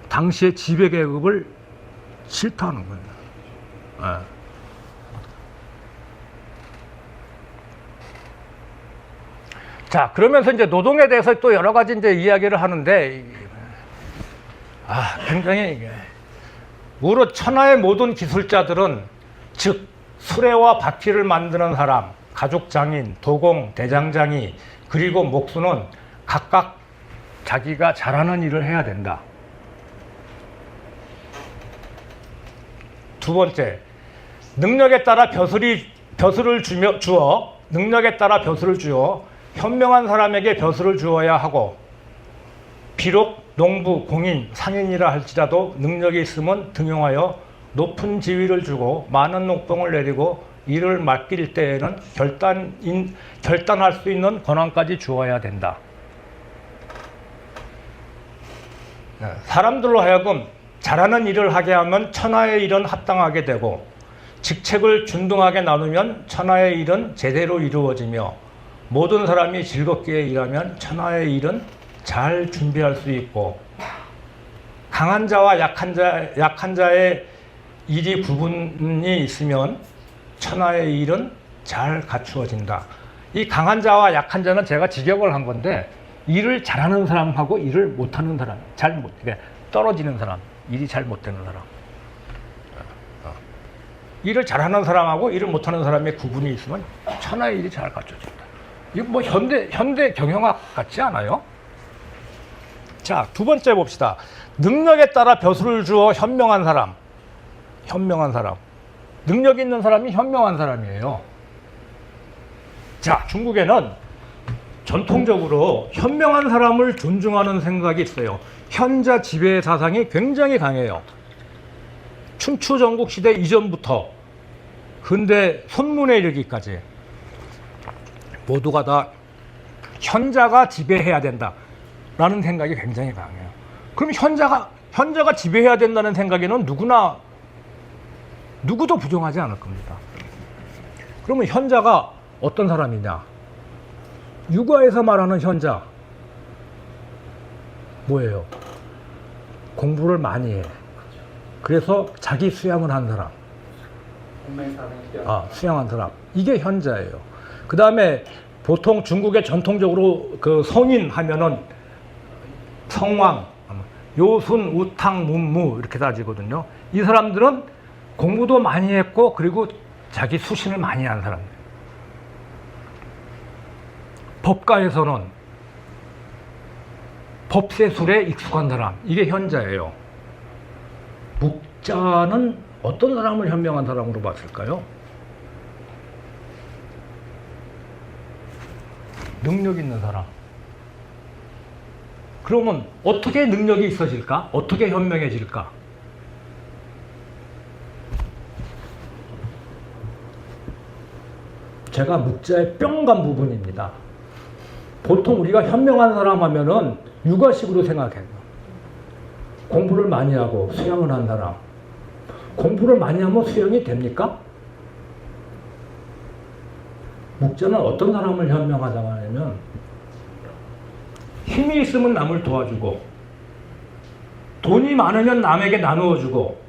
당시의 지배계급을 질타하는 거예요. 예. 자, 그러면서 이제 노동에 대해서 또 여러 가지 이제 이야기를 하는데, 굉장히 이게, 무릇 천하의 모든 기술자들은, 즉, 수레와 바퀴를 만드는 사람, 가죽장인, 도공, 대장장이, 그리고 목수는 각각 자기가 잘하는 일을 해야 된다. 두 번째, 능력에 따라 벼슬을 주어 능력에 따라 벼슬을 주어 현명한 사람에게 벼슬을 주어야 하고, 비록 농부, 공인, 상인이라 할지라도 능력이 있으면 등용하여 높은 지위를 주고 많은 녹봉을 내리고 일을 맡길 때에는 결단할 수 있는 권한까지 주어야 된다. 사람들로 하여금 잘하는 일을 하게 하면 천하의 일은 합당하게 되고, 직책을 균등하게 나누면 천하의 일은 제대로 이루어지며, 모든 사람이 즐겁게 일하면 천하의 일은 잘 준비할 수 있고, 강한 자와 약한 자의 일이 구분이 있으면 천하의 일은 잘 갖추어진다. 이 강한 자와 약한 자는 제가 직역을 한 건데, 일을 잘하는 사람하고 일을 못하는 사람, 그러니까 떨어지는 사람, 일이 잘 못되는 사람. 일을 잘하는 사람하고 일을 못하는 사람의 구분이 있으면 천하의 일이 잘 갖춰진다. 이거 뭐 현대 경영학 같지 않아요? 자, 두 번째 봅시다. 능력에 따라 벼슬을 주어 현명한 사람. 능력 있는 사람이 현명한 사람이에요. 자, 중국에는 전통적으로 현명한 사람을 존중하는 생각이 있어요. 현자 지배 사상이 굉장히 강해요. 춘추 전국 시대 이전부터 근대 손문에 이르기까지 모두가 다 현자가 지배해야 된다라는 생각이 굉장히 강해요. 그럼 현자가 지배해야 된다는 생각에는 누구도 부정하지 않을 겁니다. 그러면 현자가 어떤 사람이냐? 육아에서 말하는 현자 뭐예요? 공부를 많이 해. 그래서 자기 수양을 한 사람. 수양한 사람. 이게 현자예요. 그 다음에 보통 중국에 전통적으로 그 성인 하면은 성왕, 요순, 우탕, 문무 이렇게 따지거든요. 이 사람들은 공부도 많이 했고 그리고 자기 수신을 많이 한 사람들. 법가에서는 법세술에 익숙한 사람. 이게 현자예요. 묵자는 어떤 사람을 현명한 사람으로 봤을까요? 능력 있는 사람. 그러면 어떻게 능력이 있어질까? 어떻게 현명해질까? 제가 묵자의 뿅 간 부분입니다. 보통 우리가 현명한 사람 하면은 육아식으로 생각해요. 공부를 많이 하고 수양을 한 사람. 공부를 많이 하면 수양이 됩니까? 묵자는 어떤 사람을 현명하다고 하냐면 힘이 있으면 남을 도와주고 돈이 많으면 남에게 나누어주고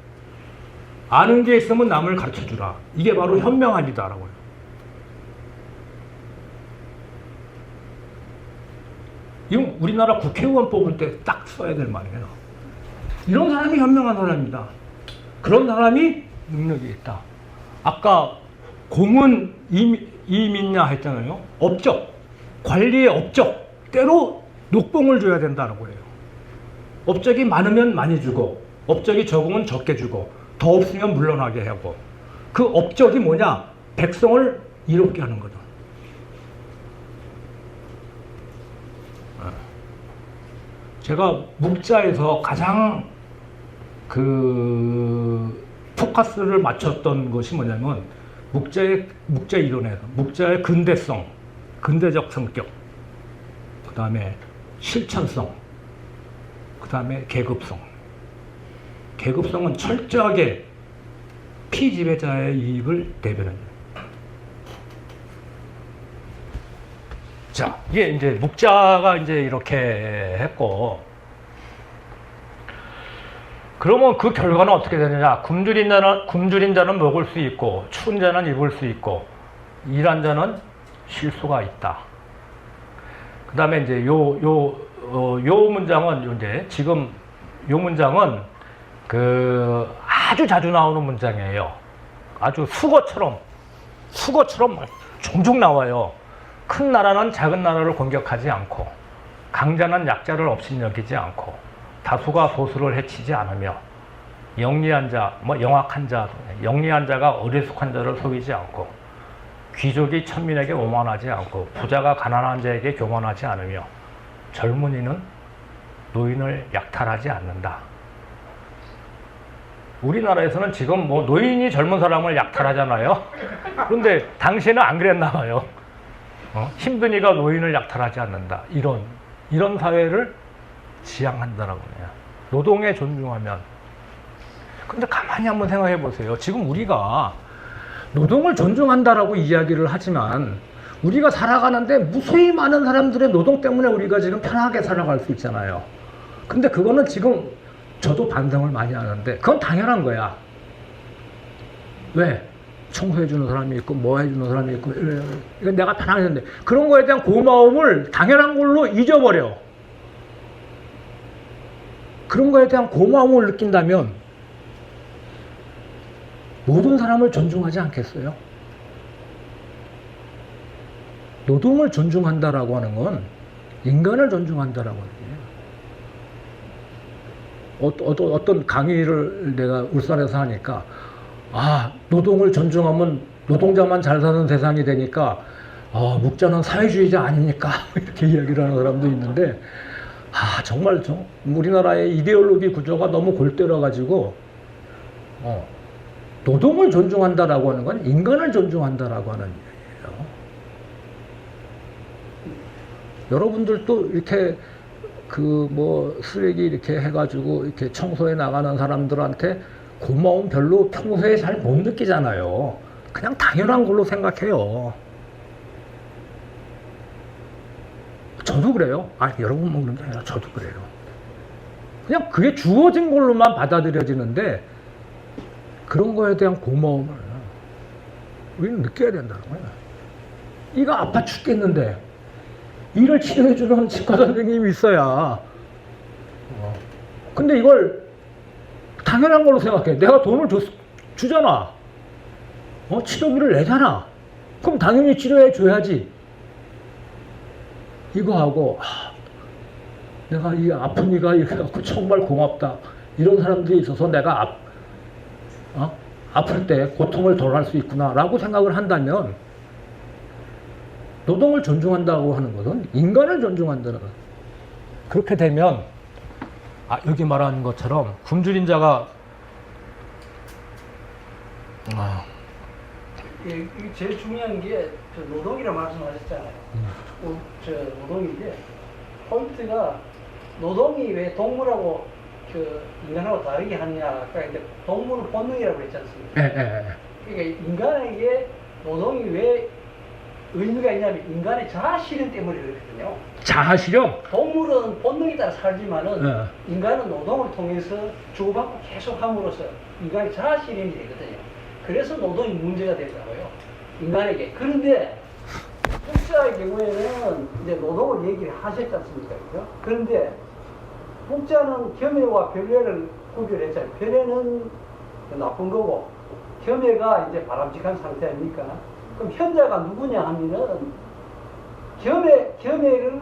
아는 게 있으면 남을 가르쳐주라. 이게 바로 현명함이다라고요. 이건 우리나라 국회의원 뽑을 때 딱 써야 될 말이에요. 이런 사람이 현명한 사람이다. 그런 사람이 능력이 있다. 아까 공은 이민냐 했잖아요. 업적, 관리의 업적, 때로 녹봉을 줘야 된다는 거예요. 업적이 많으면 많이 주고 업적이 적으면 적게 주고 더 없으면 물러나게 하고 그 업적이 뭐냐? 백성을 이롭게 하는 거죠. 제가 묵자에서 가장 포커스를 맞췄던 것이 뭐냐면 묵자 이론에서 묵자의 근대성, 근대적 성격, 그 다음에 실천성, 그 다음에 계급성. 계급성은 철저하게 피지배자의 이익을 대변합니다. 자, 이게 이제 묵자가 이제 이렇게 했고, 그러면 그 결과는 어떻게 되느냐? 굶주린 자는 먹을 수 있고, 추운 자는 입을 수 있고, 일한 자는 쉴 수가 있다. 그 다음에 이제 요 문장은 이제 지금 요 문장은 아주 자주 나오는 문장이에요. 아주 수거처럼 종종 나와요. 큰 나라는 작은 나라를 공격하지 않고, 강자는 약자를 업신여기지 않고, 다수가 소수를 해치지 않으며, 영리한 자, 영악한 자, 영리한 자가 어리숙한 자를 속이지 않고, 귀족이 천민에게 오만하지 않고, 부자가 가난한 자에게 교만하지 않으며, 젊은이는 노인을 약탈하지 않는다. 우리나라에서는 지금 노인이 젊은 사람을 약탈하잖아요. 그런데 당시에는 안 그랬나 봐요. 힘든 이가 노인을 약탈하지 않는다. 이런 사회를 지향한다라고 해요. 노동에 존중하면. 근데 가만히 한번 생각해 보세요. 지금 우리가 노동을 존중한다라고 이야기를 하지만 우리가 살아가는데 무수히 많은 사람들의 노동 때문에 우리가 지금 편하게 살아갈 수 있잖아요. 근데 그거는 지금 저도 반성을 많이 하는데 그건 당연한 거야. 왜? 청소해주는 사람이 있고 뭐 해주는 사람이 있고 이건 내가 편하게 했는데 그런 거에 대한 고마움을 당연한 걸로 잊어버려. 그런 거에 대한 고마움을 느낀다면 모든 사람을 존중하지 않겠어요? 노동을 존중한다라고 하는 건 인간을 존중한다라고 하는 거예요. 어떤 강의를 내가 울산에서 하니까 노동을 존중하면 노동자만 잘 사는 세상이 되니까 묵자는 사회주의자 아닙니까? 이렇게 이야기를 하는 사람도 있는데 정말 우리나라의 이데올로기 구조가 너무 골때려 가지고 노동을 존중한다라고 하는 건 인간을 존중한다라고 하는 얘기예요. 여러분들도 이렇게 쓰레기 이렇게 해가지고 이렇게 청소해 나가는 사람들한테 고마움 별로 평소에 잘 못 느끼잖아요. 그냥 당연한 걸로 생각해요. 저도 그래요. 여러분 먹는 게 아니라 저도 그래요. 그냥 그게 주어진 걸로만 받아들여지는데 그런 거에 대한 고마움을 우리는 느껴야 된다는 거야. 이가 아파 죽겠는데 이를 치료해주는 치과 선생님이 있어야. 근데 이걸 당연한 걸로 생각해. 내가 돈을 주잖아. 치료비를 내잖아. 그럼 당연히 치료해 줘야지. 이거 하고 내가 이 아픈 이가 이렇게 갖고 정말 고맙다. 이런 사람들이 있어서 내가 아플 때 고통을 덜 할 수 있구나 라고 생각을 한다면 노동을 존중한다고 하는 것은 인간을 존중한다는 거예요. 그렇게 되면 여기 말하는 것처럼 굶주린 자가 이게 제일 중요한 게 노동이라 말씀하셨잖아요. 저 노동인데 포인트가 노동이 왜 동물하고 인간하고 다르게 하느냐. 아까 이제 동물은 본능이라고 했지 않습니까? 그러니까 인간에게 노동이 왜 의미가 있냐면 인간의 자아 실현 때문에 그렇거든요. 자아 실현? 동물은 본능에 따라 살지만은 인간은 노동을 통해서 주고받고 계속 함으로써 인간의 자아 실현이 되거든요. 그래서 노동이 문제가 되더라고요. 인간에게. 그런데 국자의 경우에는 이제 노동을 얘기를 하셨지 않습니까? 그죠? 그런데 국자는 겸해와 변해를 구별했잖아요. 변해는 나쁜 거고 겸해가 이제 바람직한 상태 아닙니까? 그럼 현자가 누구냐 하면은 겸해를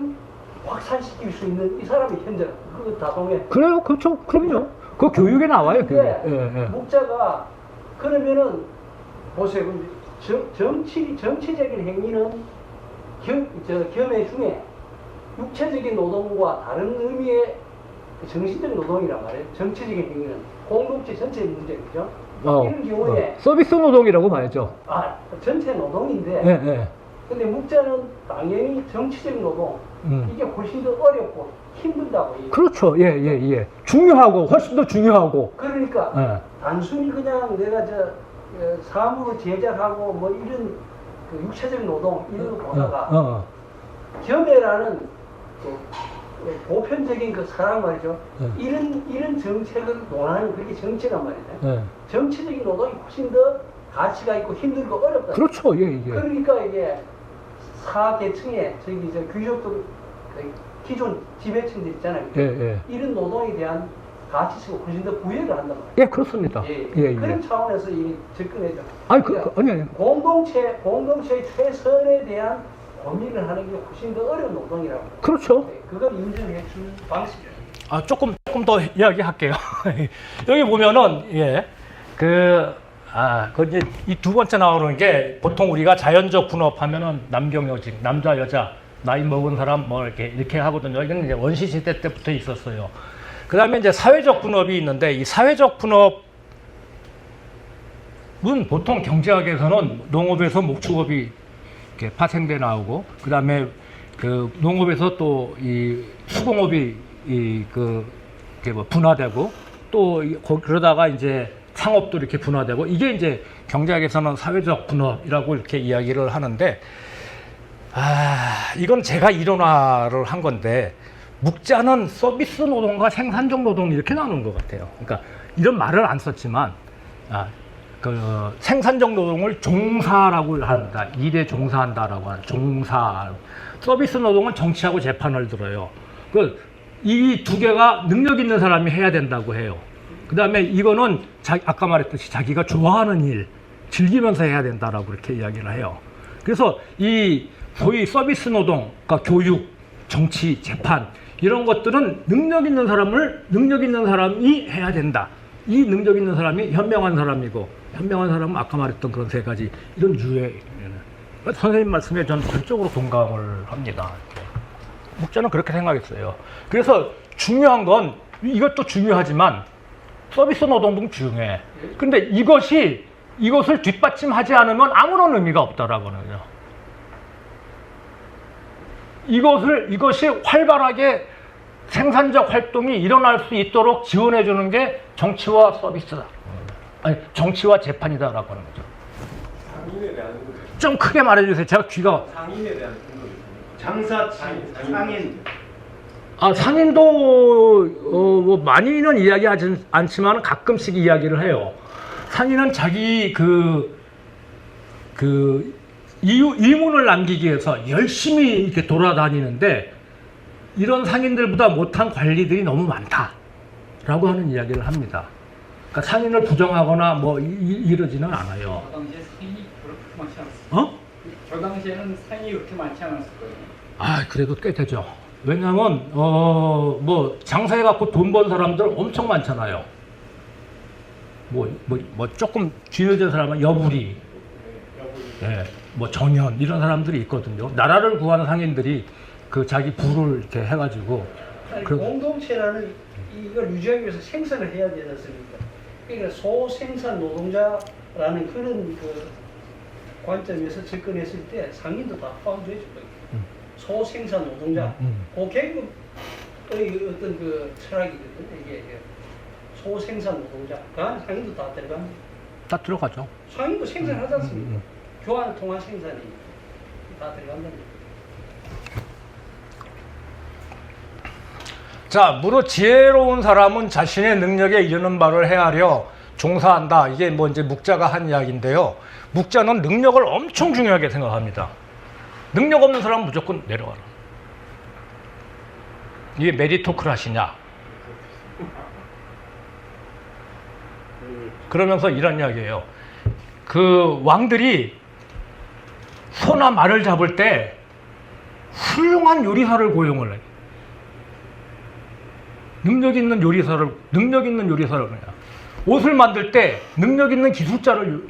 확산시킬 수 있는 이 사람이 현자. 그거 다 동해. 그래요, 그렇죠, 그럼요. 그 교육에 나와요, 교육에. 목자가 그러면은 보세요. 정치적인 행위는 겸해 중에 육체적인 노동과 다른 의미의 정신적인 노동이란 말이에요. 정치적인 행위는 공동체 전체의 문제죠. 이런 경우에 서비스 노동이라고 봐야죠. 전체 노동인데 근데 묵자는 당연히 정치적인 노동 이게 훨씬 더 어렵고 힘들다고. 그렇죠. 중요하고 훨씬 더 중요하고. 그러니까 단순히 그냥 내가 사무를 제작하고 뭐 이런 육체적인 노동 이런 거 보다가 겸해라는 보편적인 그 사람 말이죠. 이런 정책을 논하는 그게 정치란 말이죠. 정치적인 노동이 훨씬 더 가치가 있고 힘들고 어렵다. 그렇죠. 그러니까 이게 사계층에 귀족들 기존 지배층들 있잖아요. 이런 노동에 대한 가치가 훨씬 더 부여를 한단 말이에요. 그렇습니다. 그런 차원에서 이 접근해죠. 아니. 공동체의 최선에 대한 고민을 하는 게 훨씬 더 어려운 노동이라고. 그렇죠. 그걸 인정해 준 방식이에요. 조금 더 이야기할게요. 여기 보면은 이제 이 두 번째 나오는 게 보통 우리가 자연적 분업하면은 남경여직, 남자 여자 나이 먹은 사람 뭐 이렇게 하거든요. 이건 이제 원시 시대 때부터 있었어요. 그다음에 이제 사회적 분업이 있는데 이 사회적 분업은 보통 경제학에서는 농업에서 목축업이 이렇게 파생돼 나오고 그다음에 그 농업에서 또 이 수공업이 분화되고 또 그러다가 이제 상업도 이렇게 분화되고 이게 이제 경제학에서는 사회적 분업이라고 이렇게 이야기를 하는데 이건 제가 일원화를 한 건데 묵자는 서비스 노동과 생산적 노동 이렇게 나누는 것 같아요. 그러니까 이런 말을 안 썼지만 그 생산적 노동을 종사라고 한다. 일에 종사한다라고 하는 종사. 서비스 노동은 정치하고 재판을 들어요. 이 두 개가 능력 있는 사람이 해야 된다고 해요. 그 다음에 이거는 아까 말했듯이 자기가 좋아하는 일, 즐기면서 해야 된다라고 그렇게 이야기를 해요. 그래서 이 소위 서비스 노동, 그러니까 교육, 정치, 재판 이런 것들은 능력 있는 사람이 해야 된다. 이 능력 있는 사람이 현명한 사람이고 현명한 사람은 아까 말했던 그런 세 가지 이런 유의 선생님 말씀에 저는 전적으로 동감을 합니다. 목자는 그렇게 생각했어요. 그래서 중요한 건 이것도 중요하지만 서비스 노동도 중요해. 근데 이것을 뒷받침하지 않으면 아무런 의미가 없다라고 하거든요. 이것이 활발하게 생산적 활동이 일어날 수 있도록 지원해 주는 게 정치와 서비스다. 정치와 재판이다라고 하는 거죠. 상인에 대한 좀 크게 말해 주세요. 제가 귀가 상인에 대한 장사치 상인 상인도 뭐 많이는 이야기하지 않지만 가끔씩 이야기를 해요. 상인은 자기 이문을 남기기 위해서 열심히 이렇게 돌아다니는데 이런 상인들보다 못한 관리들이 너무 많다라고 하는 이야기를 합니다. 그러니까 상인을 부정하거나 뭐 이러지는 않아요. 저 당시에 상인이 그렇게 많지 않았어요. 저 당시에는 상인이 그렇게 많지 않았을 거예요. 그래도 꽤 되죠. 왜냐하면 뭐 장사해 갖고 돈 번 사람들 엄청 많잖아요. 뭐 조금 뒤늦은 사람은 여부리, 뭐 정현 이런 사람들이 있거든요. 나라를 구하는 상인들이 그 자기 부를 이렇게 해가지고 공동체라는 이걸 유지하기 위해서 생산을 해야 되지 않습니까? 그러니까 소생산 노동자라는 그런 그 관점에서 접근했을 때 상인도 다 포함되어 있을 거예요. 소생산 노동자, 그 계급의 어떤 그 철학이거든요. 이게 소생산 노동자, 그 안에 상인도 다 들어갑니다. 다 들어가죠. 상인도 생산하지 않습니까? 교환을 통한 생산이 다 들어간다는 거예요. 자, 무릇 지혜로운 사람은 자신의 능력에 이르는 바를 헤아려 종사한다. 이게 뭐 이제 묵자가 한 이야기인데요. 묵자는 능력을 엄청 중요하게 생각합니다. 능력 없는 사람은 무조건 내려가라. 이게 메리토크라시냐? 그러면서 이런 이야기예요. 그 왕들이 소나 말을 잡을 때 훌륭한 요리사를 고용을 해요. 능력 있는 요리사를 그냥. 옷을 만들 때 능력 있는 기술자를,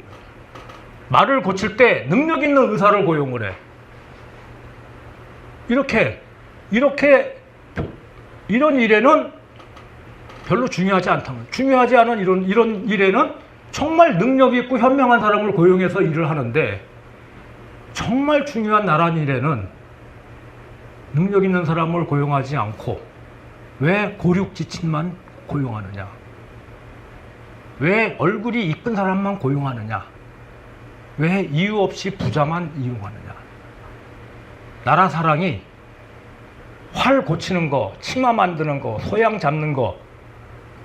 말을 고칠 때 능력 있는 의사를 고용을 해. 이런 일에는 별로 중요하지 않다는, 중요하지 않은 이런 일에는 정말 능력 있고 현명한 사람을 고용해서 일을 하는데, 정말 중요한 나란 일에는 능력 있는 사람을 고용하지 않고 왜 고륙지친만 고용하느냐? 왜 얼굴이 이쁜 사람만 고용하느냐? 왜 이유 없이 부자만 이용하느냐? 나라 사랑이 활 고치는 거, 치마 만드는 거, 소양 잡는 거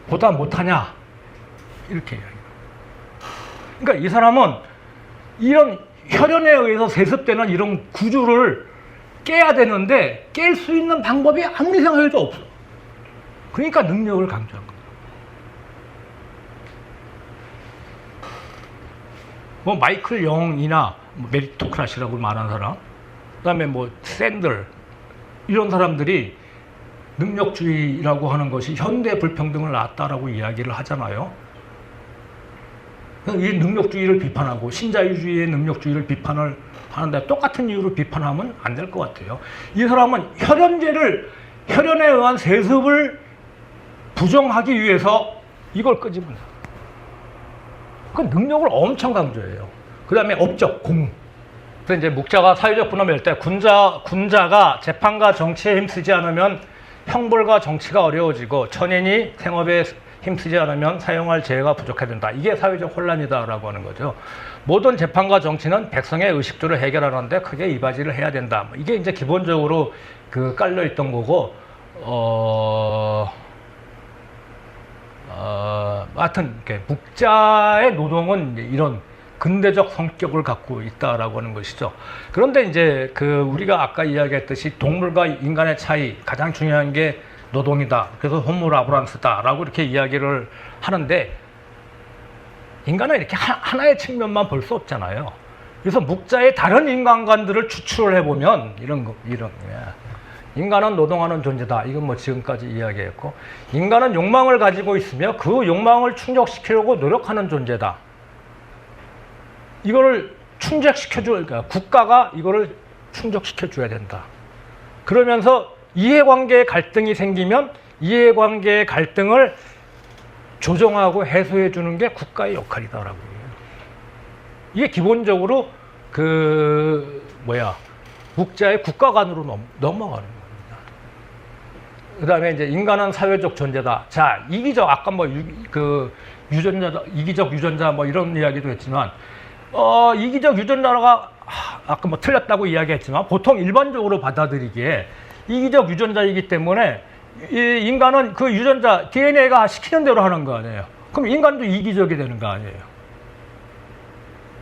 보다 못하냐? 이렇게 이야기해요. 그러니까 이 사람은 이런 혈연에 의해서 세습되는 이런 구조를 깨야 되는데 깰 수 있는 방법이 아무리 생각해도 없어. 그러니까 능력을 강조한 겁니다. 뭐 마이클 영이나 메리토크라시라고 말하는 사람, 그다음에 뭐 샌들 이런 사람들이 능력주의라고 하는 것이 현대 불평등을 낳았다라고 이야기를 하잖아요. 이 능력주의를 비판하고 신자유주의의 능력주의를 비판을 하는데 똑같은 이유로 비판하면 안 될 것 같아요. 이 사람은 혈연에 의한 세습을 부정하기 위해서 이걸 끄집어내. 그 능력을 엄청 강조해요. 그 다음에 업적, 공. 그래서 이제 묵자가 사회적 분업일 때 군자가 재판과 정치에 힘쓰지 않으면 형벌과 정치가 어려워지고 천인이 생업에 힘쓰지 않으면 사용할 재해가 부족해야 된다. 이게 사회적 혼란이다라고 하는 거죠. 모든 재판과 정치는 백성의 의식주를 해결하는데 크게 이바지를 해야 된다. 이게 이제 기본적으로 그 깔려 있던 거고, 하여튼 묵자의 노동은 이런 근대적 성격을 갖고 있다라고 하는 것이죠. 그런데 이제 그 우리가 아까 이야기했듯이 동물과 인간의 차이, 가장 중요한 게 노동이다. 그래서 호모 라보란스다라고 이렇게 이야기를 하는데, 인간은 이렇게 하나의 측면만 볼 수 없잖아요. 그래서 묵자의 다른 인간관들을 추출을 해보면 이런 인간은 노동하는 존재다. 이건 뭐 지금까지 이야기했고, 인간은 욕망을 가지고 있으며 그 욕망을 충족시키려고 노력하는 존재다. 이거를 그러니까 국가가 이거를 충족시켜줘야 된다. 그러면서 이해관계의 갈등이 생기면 이해관계의 갈등을 조정하고 해소해주는 게 국가의 역할이다라고 해요. 이게 기본적으로 묵자의 국가관으로 넘어가는 겁니다. 그 다음에 이제 인간은 사회적 존재다. 자, 이기적, 아까 유전자, 이기적 유전자 뭐 이런 이야기도 했지만, 이기적 유전자가 아까 뭐 틀렸다고 이야기했지만 보통 일반적으로 받아들이기에 이기적 유전자이기 때문에 이 인간은 그 유전자 DNA가 시키는 대로 하는 거 아니에요. 그럼 인간도 이기적이 되는 거 아니에요.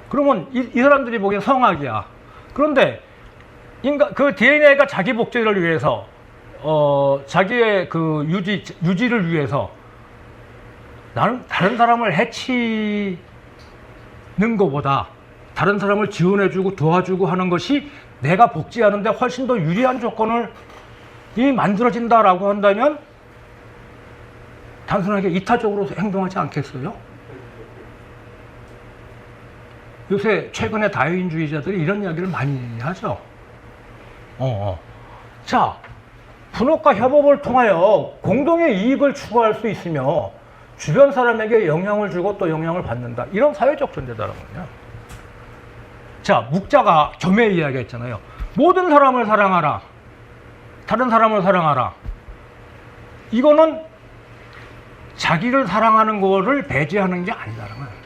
그러면 이 사람들이 보기엔 성악이야. 그런데 인간 그 DNA가 자기 복제를 위해서 자기의 그 유지를 위해서 나는 다른 사람을 해치는 것보다 다른 사람을 지원해주고 도와주고 하는 것이 내가 복제하는데 훨씬 더 유리한 조건을 이 만들어진다라고 한다면 단순하게 이타적으로 행동하지 않겠어요? 요새 최근에 다윈주의자들이 이런 이야기를 많이 하죠. 자, 분업과 협업을 통하여 공동의 이익을 추구할 수 있으며 주변 사람에게 영향을 주고 또 영향을 받는다. 이런 사회적 존재다라고요. 자, 묵자가 점에 이야기했잖아요. 모든 사람을 사랑하라. 다른 사람을 사랑하라. 이거는 자기를 사랑하는 거를 배제하는 게 아니다라는 거예요.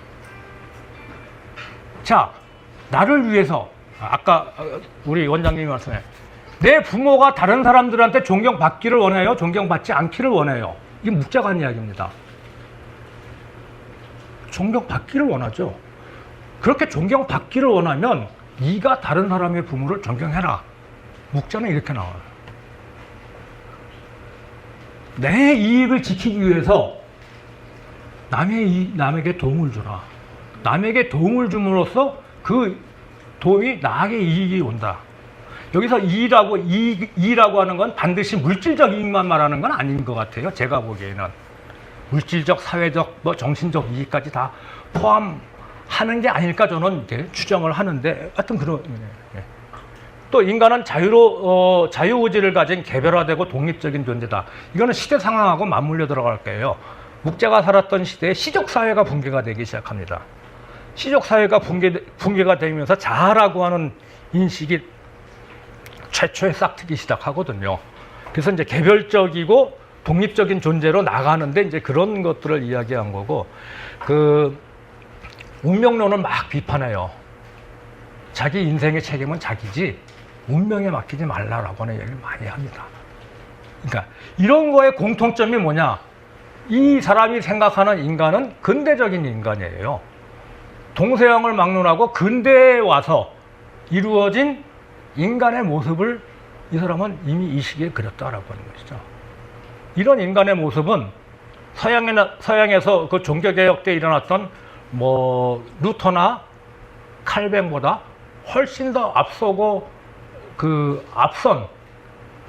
자, 나를 위해서 아까 우리 원장님이 말씀해 내 부모가 다른 사람들한테 존경받기를 원해요? 존경받지 않기를 원해요? 이게 묵자가 한 이야기입니다. 존경받기를 원하죠. 그렇게 존경받기를 원하면 네가 다른 사람의 부모를 존경해라. 묵자는 이렇게 나와요. 내 이익을 지키기 위해서 남에게 도움을 주라. 남에게 도움을 줌으로써 그 도움이 나에게 이익이 온다. 여기서 이익이라고 하는 건 반드시 물질적 이익만 말하는 건 아닌 것 같아요. 제가 보기에는. 물질적, 사회적, 뭐 정신적 이익까지 다 포함하는 게 아닐까 저는 이제 추정을 하는데 하여튼 그런. 또 인간은 자유의지를 가진 개별화되고 독립적인 존재다. 이거는 시대 상황하고 맞물려 들어갈 거예요. 묵자가 살았던 시대에 시족사회가 붕괴가 되기 시작합니다. 시족사회가 붕괴가 되면서 자아라고 하는 인식이 최초에 싹트기 시작하거든요. 그래서 이제 개별적이고 독립적인 존재로 나가는데 이제 그런 것들을 이야기한 거고, 그 운명론을 막 비판해요. 자기 인생의 책임은 자기지 운명에 맡기지 말라라고 하는 얘기를 많이 합니다. 그러니까 이런 거의 공통점이 뭐냐? 이 사람이 생각하는 인간은 근대적인 인간이에요. 동서양을 막론하고 근대에 와서 이루어진 인간의 모습을 이 사람은 이미 이 시기에 그렸다라고 하는 것이죠. 이런 인간의 모습은 서양에서 그 종교개혁 때 일어났던 뭐 루터나 칼뱅보다 훨씬 더 앞서고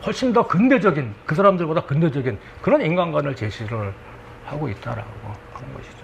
훨씬 더 근대적인, 그 사람들보다 근대적인 그런 인간관을 제시를 하고 있다라고 하는 것이죠.